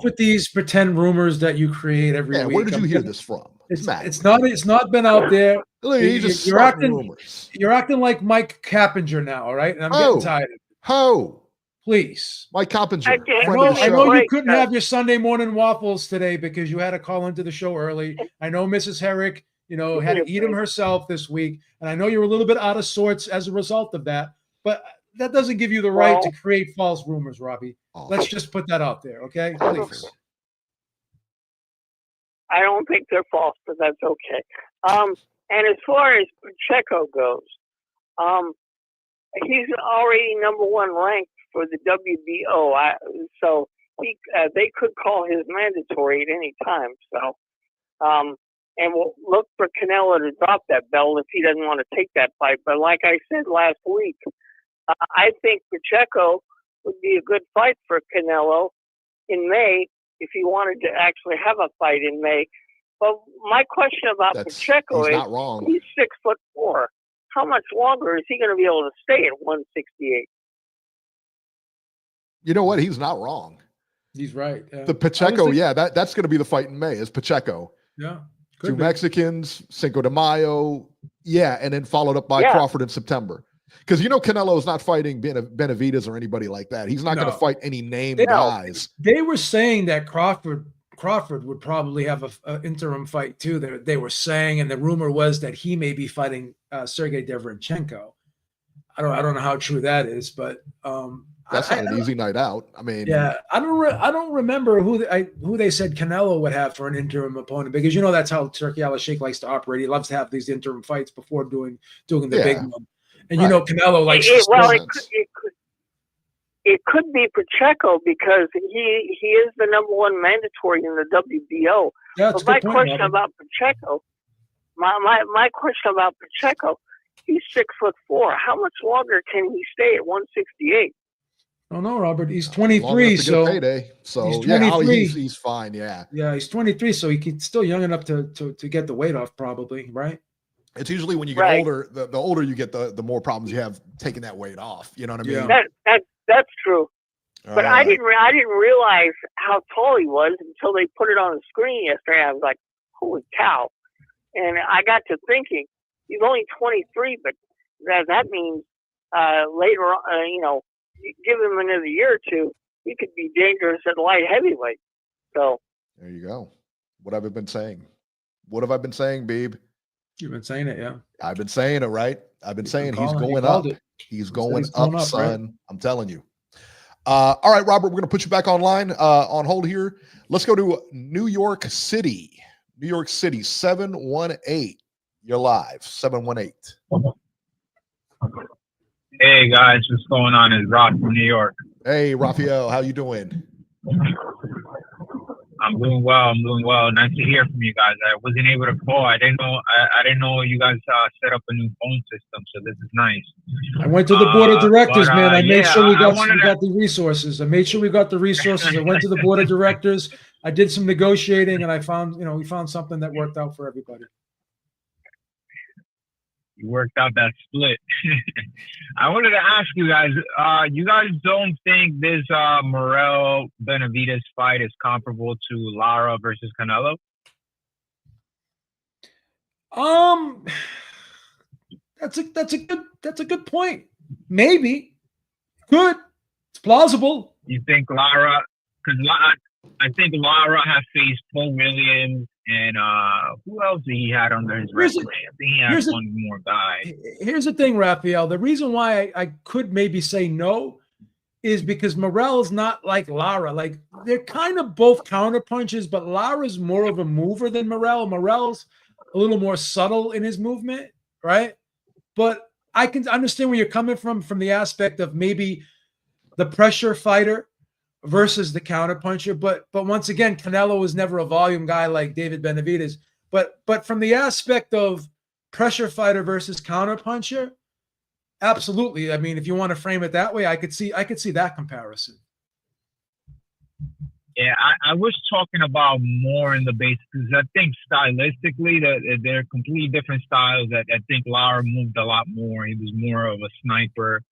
with these pretend rumors that you create every week. Where did you hear this from? It's not been out there. You're acting like Mike Cappinger now, all right? And I'm getting tired of it. Ho! Please. Mike Cappinger. I know you couldn't have your Sunday morning waffles today because you had to call into the show early. I know Mrs. Herrick, had to eat them herself this week. And I know you're a little bit out of sorts as a result of that. But that doesn't give you the right to create false rumors, Robbie. Let's just put that out there, okay? Please. I don't think they're false, but that's okay. And as far as Pacheco goes, he's already number 1 ranked for the WBO. So they could call his mandatory at any time. So, and we'll look for Canelo to drop that belt if he doesn't want to take that fight. But like I said last week, I think Pacheco would be a good fight for Canelo in May if he wanted to actually have a fight in May. But my question about Pacheco is, not wrong. He's 6'4". How much longer is he going to be able to stay at 168? You know what? He's not wrong. He's right. The Pacheco, that's going to be the fight in May, is Pacheco. Yeah. Two Mexicans, Cinco de Mayo, and then followed up by Crawford in September. Because Canelo is not fighting Benavidez or anybody like that. He's not going to fight any named guys. They were saying that Crawford would probably have an interim fight too. They were saying, and the rumor was that he may be fighting Sergey Derevyanchenko. I don't know how true that is, but that's not an easy night out. I mean, I don't remember who they said Canelo would have for an interim opponent, because that's how Turki Al-Sheikh likes to operate. He loves to have these interim fights before doing the big one. And Canelo likes. It could be Pacheco because he is the number one mandatory in the WBO. Yeah, but my question about Pacheco, he's 6'4". How much longer can he stay at 168? I don't know, Robert. He's 23, so payday. So he's 23. He's fine. Yeah, he's 23, so he's still young enough to get the weight off, probably, right? It's usually when you get older, the older you get, the more problems you have taking that weight off. You know what I mean? That's true. But I didn't realize how tall he was until they put it on the screen yesterday. I was like, holy cow. And I got to thinking, he's only 23, but that means later on, you give him another year or two, he could be dangerous at light heavyweight. So there you go. What have I been saying? What have I been saying, Beeb? You've been saying it, yeah. I've been saying it, right? I've been saying he's going up. He's going up, son. Right? I'm telling you. All right, Robert, we're going to put you back online on hold here. Let's go to New York City. New York City, 718. You're live, 718. Hey, guys. What's going on? It's Rob from New York. Hey, Raphael. How you doing? I'm doing well. Nice to hear from you guys. I wasn't able to call. I didn't know you guys set up a new phone system, so this is nice. I went to the board of directors, man. I made sure we got the resources. I went to the board of directors. I did some negotiating, and I found, we found something that worked out for everybody. You worked out that split. I wanted to ask you guys, you guys don't think this Morell Benavidez fight is comparable to Lara versus Canelo? That's a good point. Maybe. Good. It's plausible. You think Lara, because I think Lara has faced Paul Williams and who else he had under his resume? I think he had one more guy. Here's the thing, Raphael. The reason why I could maybe say no is because Morell is not like Lara. Like, they're kind of both counter punches, but Lara's more of a mover than Morell. Morell's a little more subtle in his movement, right? But I can understand where you're coming from the aspect of maybe the pressure fighter versus the counterpuncher, but once again, Canelo was never a volume guy like David Benavidez. But from the aspect of pressure fighter versus counterpuncher, absolutely. I mean, if you want to frame it that way, I could see that comparison. Yeah, I was talking about more in the base because I think stylistically that they're completely different styles. I think Lara moved a lot more. He was more of a sniper.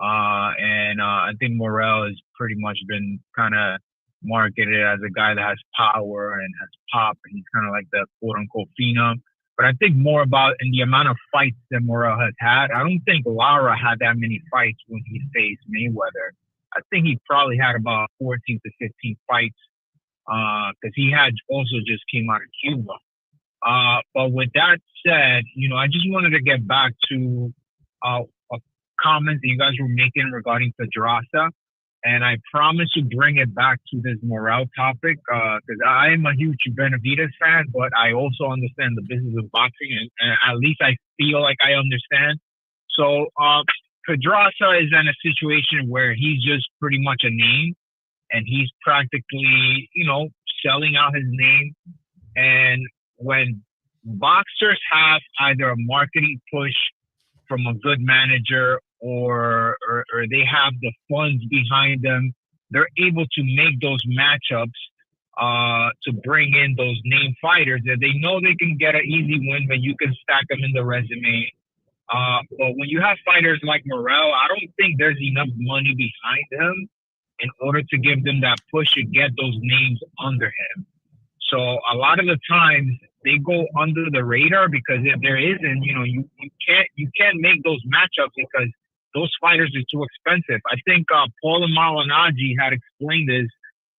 And I think Morell has pretty much been kind of marketed as a guy that has power and has pop, and he's kind of like the quote-unquote phenom. But I think more about in the amount of fights that Morell has had. I don't think Lara had that many fights when he faced Mayweather. I think he probably had about 14 to 15 fights because he had also just came out of Cuba. But with that said, I just wanted to get back to comments that you guys were making regarding Pedraza, and I promise to bring it back to this Morell topic because I am a huge Benavidez fan, but I also understand the business of boxing, and at least I feel like I understand. So Pedraza is in a situation where he's just pretty much a name, and he's practically, selling out his name. And when boxers have either a marketing push from a good manager or they have the funds behind them. They're able to make those matchups to bring in those name fighters that they know they can get an easy win, but you can stack them in the resume. But when you have fighters like Morell, I don't think there's enough money behind him in order to give them that push to get those names under him. So a lot of the times they go under the radar because if there isn't, you can't make those matchups because those fighters are too expensive. I think Paul Malignaggi had explained this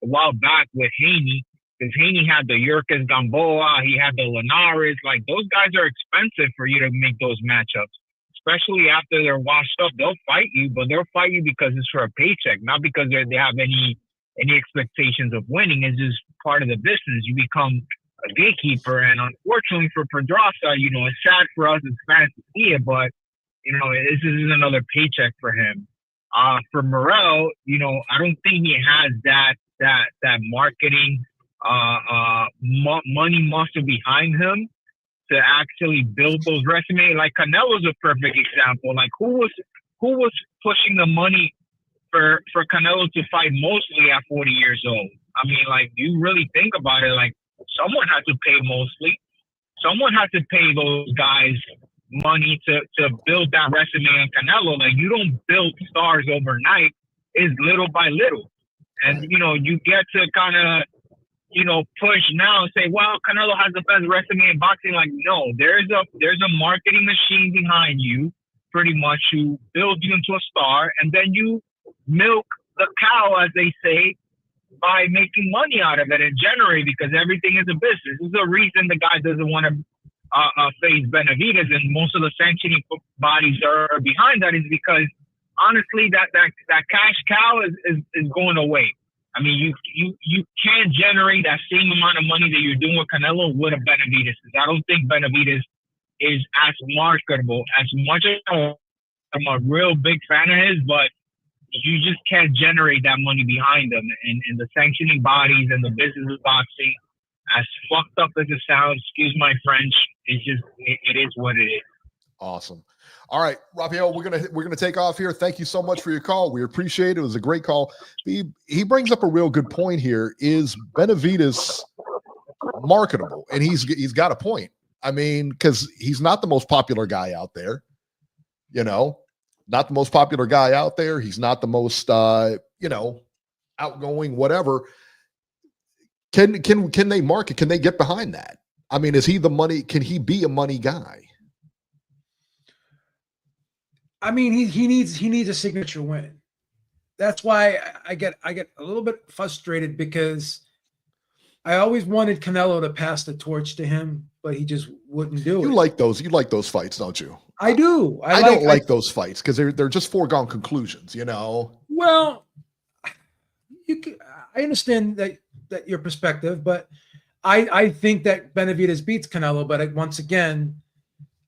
a while back with Haney, because Haney had the Yurkis Gamboa, he had the Linares. Like, those guys are expensive for you to make those matchups, especially after they're washed up. They'll fight you, but they'll fight you because it's for a paycheck, not because they have any expectations of winning. It's just part of the business. You become a gatekeeper, and unfortunately for Pedraza, it's sad for us as fans to see it, but this is another paycheck for him. For Morell, I don't think he has that marketing money muscle behind him to actually build those resumes. Like Canelo's a perfect example. Like who was pushing the money for Canelo to fight mostly at 40 years old? I mean, like, you really think about it, like, someone had to pay mostly. Someone had to pay those guys money to build that resume on Canelo. Like, you don't build stars overnight. It's little by little. And, you get to kind of, push now and say, well, Canelo has the best resume in boxing. Like, no, there's a marketing machine behind you, pretty much, who builds you into a star, and then you milk the cow, as they say, by making money out of it and generate, because everything is a business. There's a reason the guy doesn't want to face Benavidez, and most of the sanctioning bodies are behind that, is because honestly that cash cow is going away. I mean, you can't generate that same amount of money that you're doing with Canelo with a Benavidez. I don't think Benavidez is as marketable as much as I'm a real big fan of his, but you just can't generate that money behind them. And the sanctioning bodies and the business of boxing, as fucked up as it sounds, excuse my French, it is what it is. Awesome. All right, Rafael, we're gonna take off here. Thank you so much for your call. We appreciate it. It was a great call. He brings up a real good point here. Is Benavidez marketable? And he's got a point. I mean, because he's not the most popular guy out there. Not the most popular guy out there. He's not the most outgoing, whatever. Can they market? Can they get behind that? I mean, is he the money? Can he be a money guy? I mean, he needs a signature win. That's why I get a little bit frustrated, because I always wanted Canelo to pass the torch to him, but he just wouldn't do it. You like those fights, don't you? I do. I don't like those fights because they're just foregone conclusions, Well, I understand that your perspective, but I think that Benavidez beats Canelo, but once again,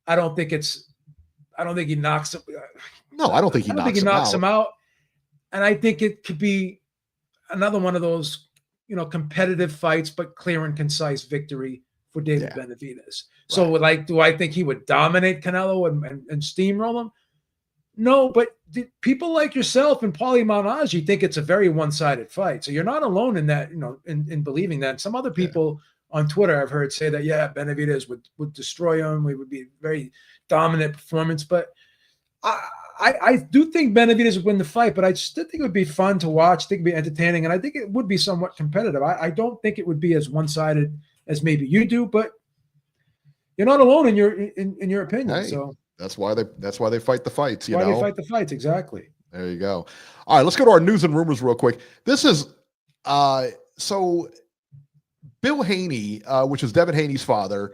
I don't think he knocks him. No, I don't think he knocks him out. And I think it could be another one of those, competitive fights, but clear and concise victory for David Benavidez. So, do I think he would dominate Canelo and steamroll him? No, but people like yourself and Paulie Malignaggi think it's a very one-sided fight. So you're not alone in that, in believing that. Some other people on Twitter I've heard say that, Benavidez would destroy him. It would be a very dominant performance. But I do think Benavidez would win the fight, but I still think it would be fun to watch. I think it would be entertaining, and I think it would be somewhat competitive. I don't think it would be as one-sided as maybe you do, but you're not alone in your opinion. Hey, so that's why they fight the fights. Why they fight the fights, exactly. There you go. All right, let's go to our news and rumors real quick. This is so Bill Haney, which is Devin Haney's father,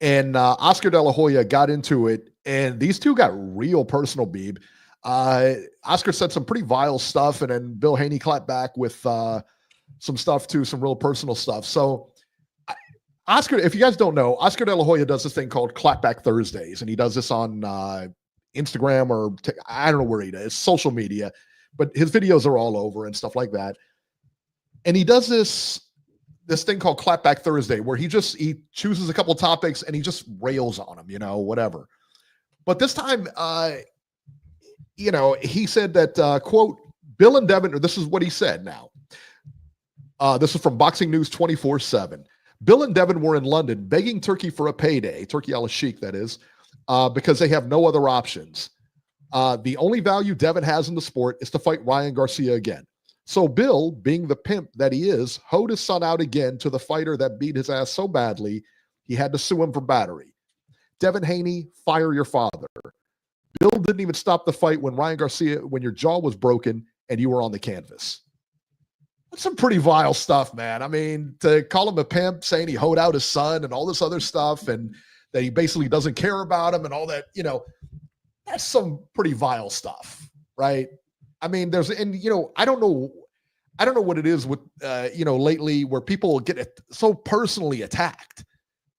and Oscar De La Hoya got into it, and these two got real personal, Beeb. Oscar said some pretty vile stuff, and then Bill Haney clapped back with some stuff too, some real personal stuff. So Oscar, if you guys don't know, Oscar De La Hoya does this thing called Clapback Thursdays, and he does this on Instagram or I don't know where he does, social media, but his videos are all over and stuff like that. And he does this this thing called Clapback Thursday, where he chooses a couple of topics and he just rails on them, whatever. But this time, he said that, quote, Bill and Devin, or this is what he said now. This is from Boxing News 24/7. Bill and Devin were in London begging Turkey for a payday, Turkey al-Sheikh, that is, because they have no other options. The only value Devin has in the sport is to fight Ryan Garcia again. So Bill, being the pimp that he is, hoed his son out again to the fighter that beat his ass so badly, he had to sue him for battery. Devin Haney, fire your father. Bill didn't even stop the fight when your jaw was broken and you were on the canvas. That's some pretty vile stuff, man. I mean, to call him a pimp, saying he hoed out his son and all this other stuff, and that he basically doesn't care about him and all that, that's some pretty vile stuff, right? I mean, I don't know what it is with, lately where people get so personally attacked,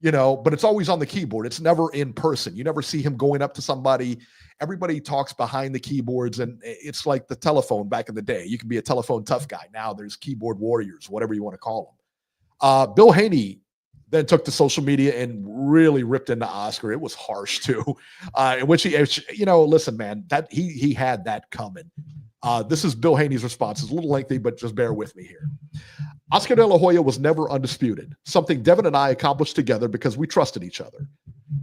but it's always on the keyboard. It's never in person. You never see him going up to somebody. Everybody talks behind the keyboards, and it's like the telephone back in the day. You can be a telephone tough guy. Now there's keyboard warriors, whatever you want to call them. Bill Haney then took to social media and really ripped into Oscar. It was harsh too, in which listen, man, that he had that coming. This is Bill Haney's response. It's a little lengthy, but just bear with me here. Oscar De La Hoya was never undisputed, something Devin and I accomplished together because we trusted each other.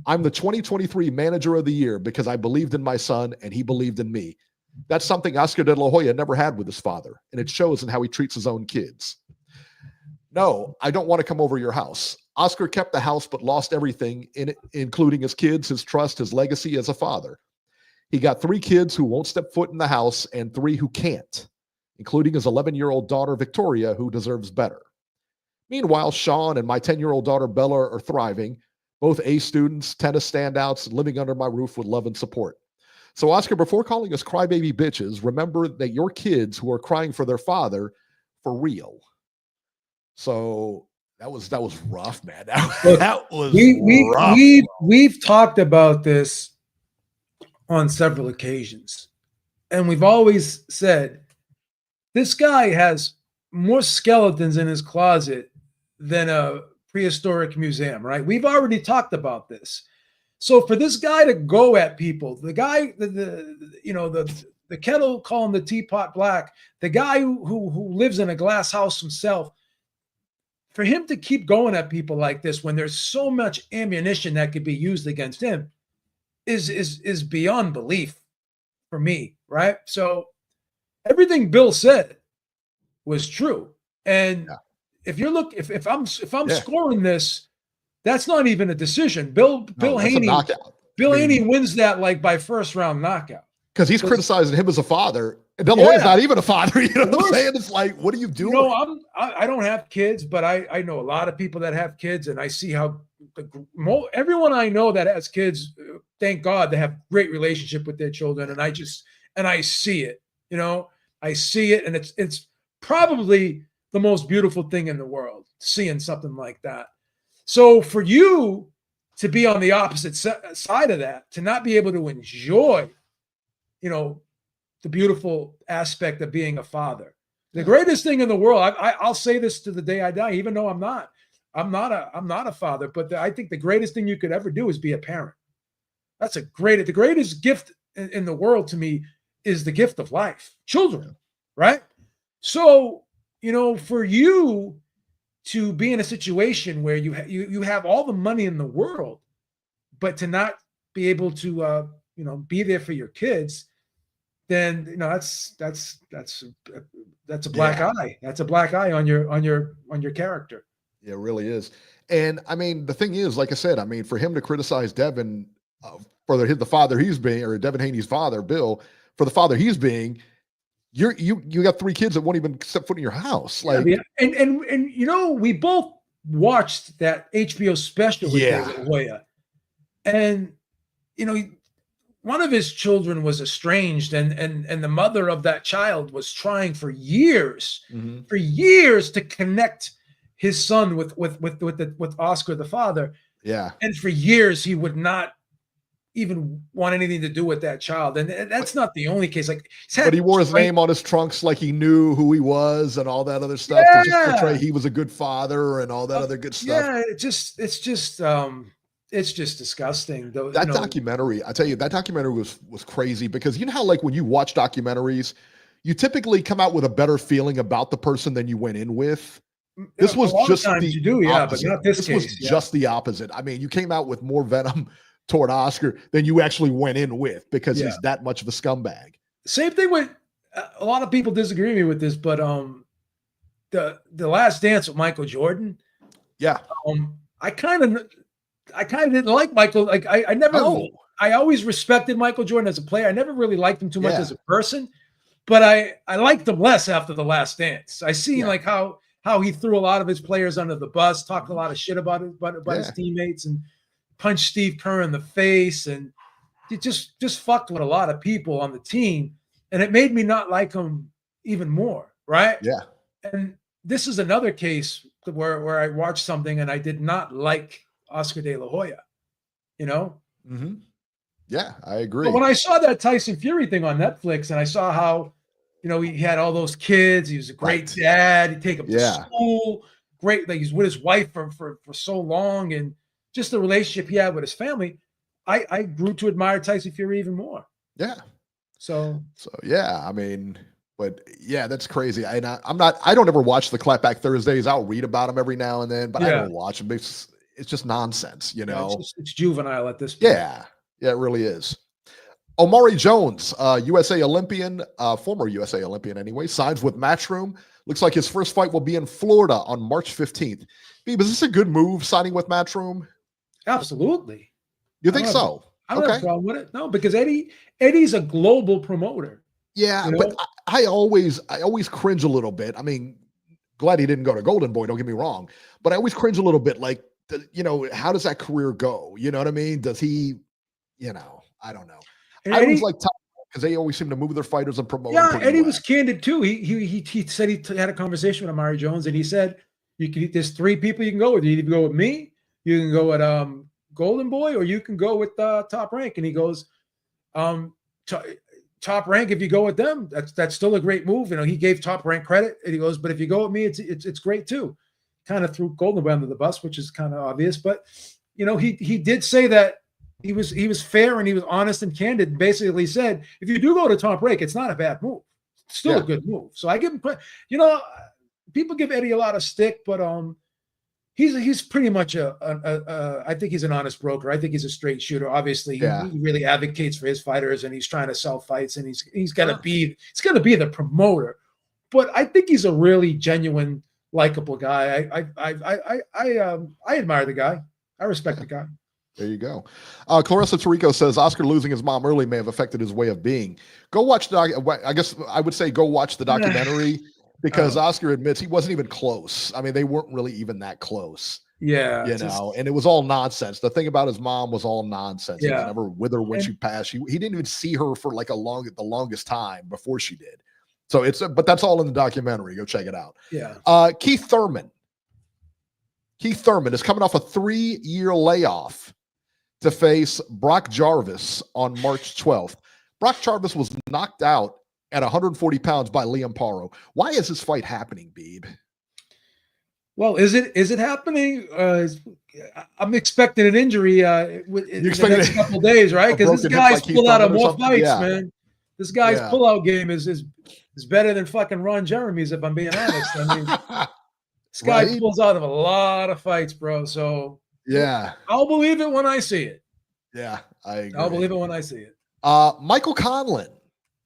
I'm the 2023 Manager of the Year because I believed in my son and he believed in me. That's something Oscar De La Hoya never had with his father, and it shows in how he treats his own kids. No, I don't want to come over your house. Oscar kept the house but lost everything in it, including his kids, his trust, his legacy as a father. He got 3 kids who won't step foot in the house and 3 who can't, including his 11-year-old daughter, Victoria, who deserves better. Meanwhile, Sean and my 10-year-old daughter, Bella, are thriving, both A students, tennis standouts, living under my roof with love and support. So, Oscar, before calling us crybaby bitches, remember that your kids who are crying for their father for real. So that was rough, man. That was rough. We've talked about this on several occasions, and we've always said this guy has more skeletons in his closet than a prehistoric museum, right? We've already talked about this. So for this guy to go at people, the guy, the kettle calling the teapot black, the guy who lives in a glass house himself, for him to keep going at people like this when there's so much ammunition that could be used against him is beyond belief for me, right? So everything Bill said was true. And if I'm scoring this, that's not even a decision. Bill Haney wins that like by first round knockout. Because he's criticizing him as a father. And De La Hoya's not even a father. You know what I'm saying? It's like, what are you doing? I don't have kids, but I know a lot of people that have kids, and I see how everyone I know that has kids, thank God, they have great relationship with their children. And I see it, I see it. And it's probably the most beautiful thing in the world, seeing something like that. So for you to be on the opposite side of that, to not be able to enjoy, the beautiful aspect of being a father, the greatest thing in the world. I'll say this to the day I die, even though I'm not a father, but I think the greatest thing you could ever do is be a parent. That's the greatest gift in the world to me is the gift of life, children, right? So, for you to be in a situation where you have all the money in the world, but to not be able to, be there for your kids, then that's a black eye. That's a black eye on your character. Yeah, it really is. And I mean, the thing is, like I said, for him to criticize Devin for the father he's being, or Devin Haney's father, Bill, for the father he's being, you got 3 kids that won't even step foot in your house. Like, and we both watched that HBO special with David Hoya, and one of his children was estranged, and the mother of that child was trying for years to connect his son with Oscar the father. Yeah. And for years he would not even want anything to do with that child. And that's not the only case. Like, but he wore his name on his trunks like he knew who he was and all that other stuff to just portray he was a good father and all that other good stuff. Yeah, it's just disgusting. Though that documentary, I tell you, that documentary was crazy because you know how like when you watch documentaries, you typically come out with a better feeling about the person than you went in with. This was just the you do, yeah, opposite. But not this case. Was just the opposite. I mean, you came out with more venom toward Oscar than you actually went in with because he's that much of a scumbag. Same thing with a lot of people disagree with me with this, but the Last Dance with Michael Jordan. Yeah. I kind of didn't like Michael. Like I always respected Michael Jordan as a player. I never really liked him too much as a person, but I liked him less after the Last Dance. I seen like how he threw a lot of his players under the bus, talked a lot of shit about his teammates, and punched Steve Kerr in the face, and it just fucked with a lot of people on the team, and it made me not like him even more, right? Yeah. And this is another case where I watched something and I did not like Oscar De La Hoya, you know? Mm-hmm. Yeah, I agree. But when I saw that Tyson Fury thing on Netflix and I saw how, you know, he had all those kids, he was a great dad, he'd take them to school, great, like he's with his wife for so long, and just the relationship he had with his family, I grew to admire Tyson Fury even more. Yeah. So yeah, I mean, but yeah, that's crazy. I don't ever watch the Clapback Thursdays. I'll read about them every now and then, but I don't watch them. It's just nonsense, you know. It's juvenile at this point. Yeah, it really is. Omari Jones, USA Olympian, former USA Olympian anyway, signs with Matchroom. Looks like his first fight will be in Florida on March 15th. Beeb, is this a good move, signing with Matchroom? Absolutely. You think so? I don't have a problem with it. No, because Eddie's a global promoter. Yeah, but I always cringe a little bit. I mean, glad he didn't go to Golden Boy, don't get me wrong. But I always cringe a little bit, like, you know, how does that career go? You know what I mean? Does he, you know, I don't know. And I always like because they always seem to move their fighters and promote. Yeah, Eddie was candid too. He said he had a conversation with Omari Jones, and he said, there's three people you can go with. You can go with me, you can go with Golden Boy, or you can go with Top Rank. And he goes, Top Rank, if you go with them, that's still a great move. You know, he gave Top Rank credit, and he goes, but if you go with me, it's great too. Kind of threw Golden Boy under the bus, which is kind of obvious, but you know, he did say that he was fair and he was honest and candid. And basically said, if you do go to Top Rank, it's not a bad move. It's still a good move. So I give him credit. You know, people give Eddie a lot of stick, but he's pretty much I think he's an honest broker. I think he's a straight shooter. Obviously, he really advocates for his fighters, and he's trying to sell fights, and he's gonna be the promoter. But I think he's a really genuine, likable guy. I admire the guy. I respect the guy. There you go. Clarissa Tarico says Oscar losing his mom early may have affected his way of being. Go watch I guess I would say go watch the documentary because Oscar admits he wasn't even close. I mean, they weren't really even that close. Yeah. You know, and it was all nonsense. The thing about his mom was all nonsense. He was never with her when she passed. He didn't even see her for like the longest time before she did. So but that's all in the documentary. Go check it out. Yeah. Keith Thurman is coming off a 3-year layoff to face Brock Jarvis on March 12th. Brock Jarvis was knocked out at 140 pounds by Liam Paro. Why is this fight happening, Beeb? Well, is it happening? I'm expecting an injury in the next couple of days, right? Because this guy's pulled out of more fights, man. This guy's pullout game is better than fucking Ron Jeremy's, if I'm being honest. I mean, this guy pulls out of a lot of fights, bro. So yeah, I'll believe it when I see it. Yeah, I agree. I'll believe it when I see it. Michael Conlan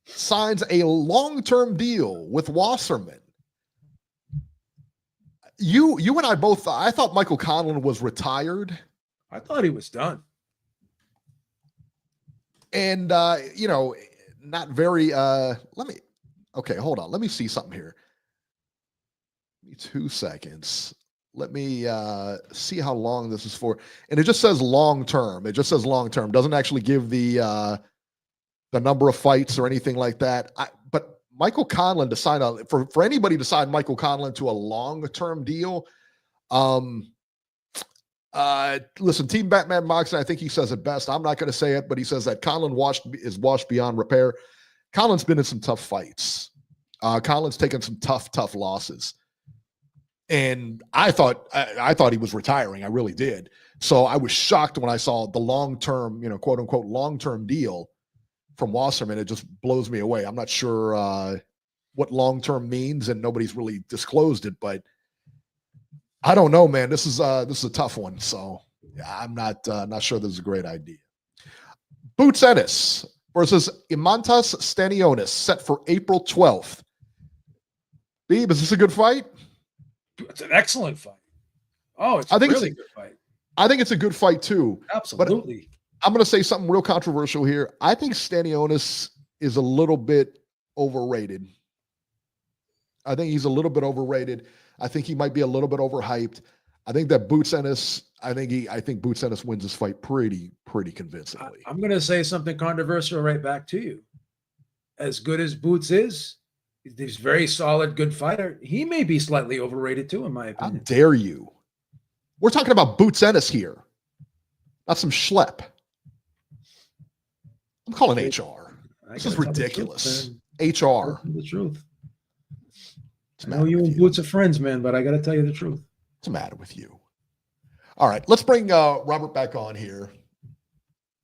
signs a long-term deal with Wasserman. You and I both thought, I thought Michael Conlan was retired. I thought he was done. And you know, not very okay, hold on. Let me see something here. Give me 2 seconds. Let me see how long this is for. And it just says long term. It just says long term. Doesn't actually give the number of fights or anything like that. But Michael Conlan to sign for anybody to sign Michael Conlan to a long term deal, Listen, Team Batman Boxing, I think he says it best. I'm not going to say it, but he says that Colin is washed beyond repair. Colin's been in some tough fights. Colin's taken some tough losses. And I thought he was retiring. I really did. So I was shocked when I saw the long-term, quote unquote, long-term deal from Wasserman. It just blows me away. I'm not sure what long-term means, and nobody's really disclosed it, but I don't know, man. This is a tough one. So yeah, I'm not sure this is a great idea. Boots Ennis versus Imantas Stanionis set for April 12th. Beeb, is this a good fight? It's an excellent fight. Oh, it's a really good fight. I think it's a good fight too. Absolutely. But I'm going to say something real controversial here. I think Stanionis is a little bit overrated. I think he's a little bit overrated. I think he might be a little bit overhyped. I think that Boots Ennis, I think Boots Ennis wins this fight pretty convincingly. I'm going to say something controversial right back to you. As good as Boots is, he's a very solid, good fighter. He may be slightly overrated too, in my opinion. How dare you? We're talking about Boots Ennis here, not some schlep. I'm calling HR. This is ridiculous. HR. The truth. I know you and Boots are friends, man, but I got to tell you the truth. What's the matter with you? All right, let's bring Robert back on here,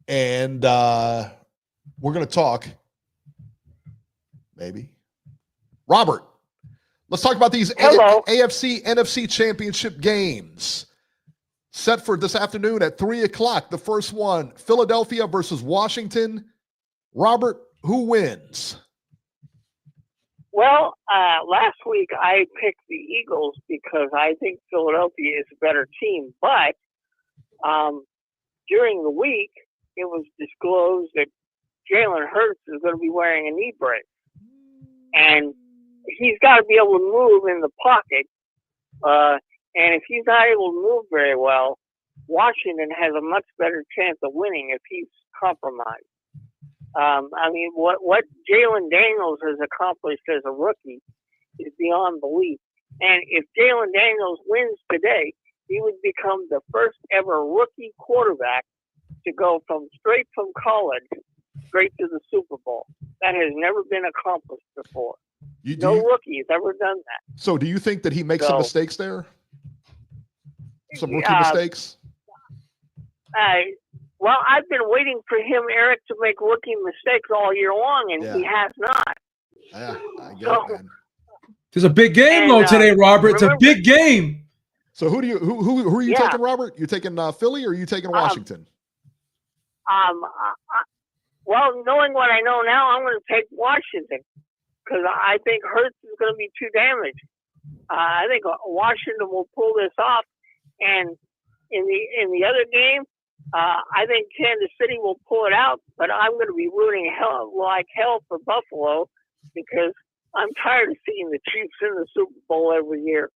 and we're going to talk. Maybe. Robert, let's talk about these AFC NFC championship games set for this afternoon at 3:00. The first one, Philadelphia versus Washington. Robert, who wins? Well, last week I picked the Eagles because I think Philadelphia is a better team. But during the week, it was disclosed that Jalen Hurts is going to be wearing a knee brace. And he's got to be able to move in the pocket. And if he's not able to move very well, Washington has a much better chance of winning if he's compromised. I mean, what Jalen Daniels has accomplished as a rookie is beyond belief. And if Jalen Daniels wins today, he would become the first ever rookie quarterback to go straight from college straight to the Super Bowl. That has never been accomplished before. No rookie has ever done that. So do you think that he makes some mistakes there? Some rookie mistakes? Well, I've been waiting for him, Eric, to make rookie mistakes all year long, and he has not. Yeah, I get it, man. There's a big game though today, Robert. It's a big game. So who are you taking, Robert? You taking Philly or are you taking Washington? Well, knowing what I know now, I'm going to take Washington because I think Hurts is going to be too damaged. I think Washington will pull this off, and in the other game, I think Kansas City will pull it out. But I'm going to be rooting like hell for Buffalo because I'm tired of seeing the Chiefs in the Super Bowl every year.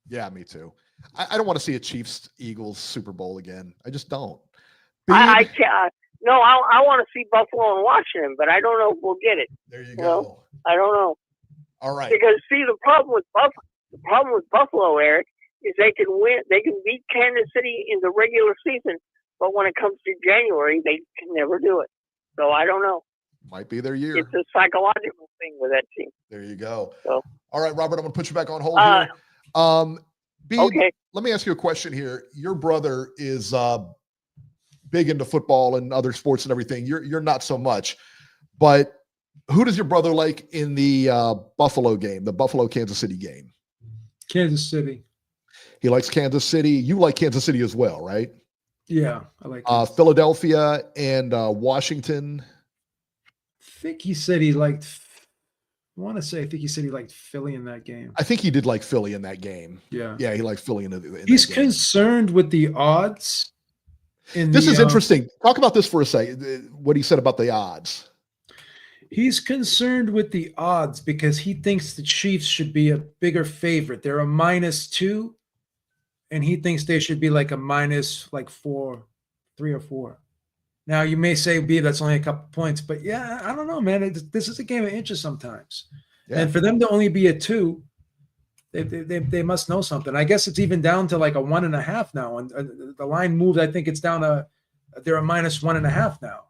Yeah, me too. I don't want to see a Chiefs-Eagles Super Bowl again. I just don't. I can't. No, I want to see Buffalo and Washington, but I don't know if we'll get it. There you go. I don't know. All right. Because see, the problem with Buffalo, Eric, is they can win. They can beat Kansas City in the regular season, but when it comes to January, they can never do it. So I don't know. Might be their year. It's a psychological thing with that team. There you go. So, all right, Robert, I'm going to put you back on hold here. Okay. Let me ask you a question here. Your brother is big into football and other sports and everything. You're not so much. But who does your brother like in the Buffalo game, the Buffalo-Kansas City game? Kansas City. He likes Kansas City. You like Kansas City as well, right? Yeah, I like Philadelphia and Washington. I think he said he liked I want to say I think he said he liked Philly in that game. I think he did like Philly in that game. Yeah. Yeah, he liked Philly in He's that game. concerned with the odds. This is interesting. Talk about this for a second, what he said about the odds. He's concerned with the odds because he thinks the Chiefs should be a bigger favorite. They're a -2, and he thinks they should be like a -4, 3 or 4. Now, you may say, B, that's only a couple points, but yeah, I don't know, man. This is a game of inches sometimes. Yeah. And for them to only be a 2, They must know something. I guess it's even down to like a 1.5 now, and the line moved. I think it's down to they're a -1.5 now.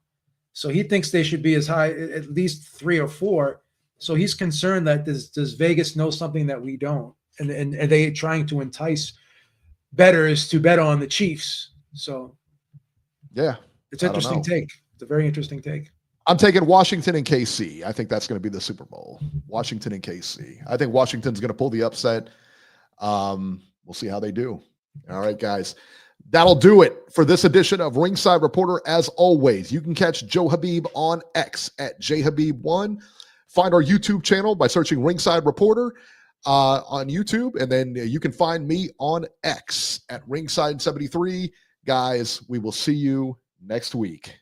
So he thinks they should be as high, at least 3 or 4. So he's concerned that does Vegas know something that we don't, and are they trying to entice bettors to bet on the Chiefs? So yeah, it's an interesting take. It's a very interesting take. I'm taking Washington and KC. I think that's going to be the Super Bowl. Washington and KC. I think Washington's going to pull the upset. We'll see how they do. All right, guys. That'll do it for this edition of Ringside Reporter. As always, you can catch Joe Habib on X at jhabib1. Find our YouTube channel by searching Ringside Reporter on YouTube. And then you can find me on X at Ringside73. Guys, we will see you next week.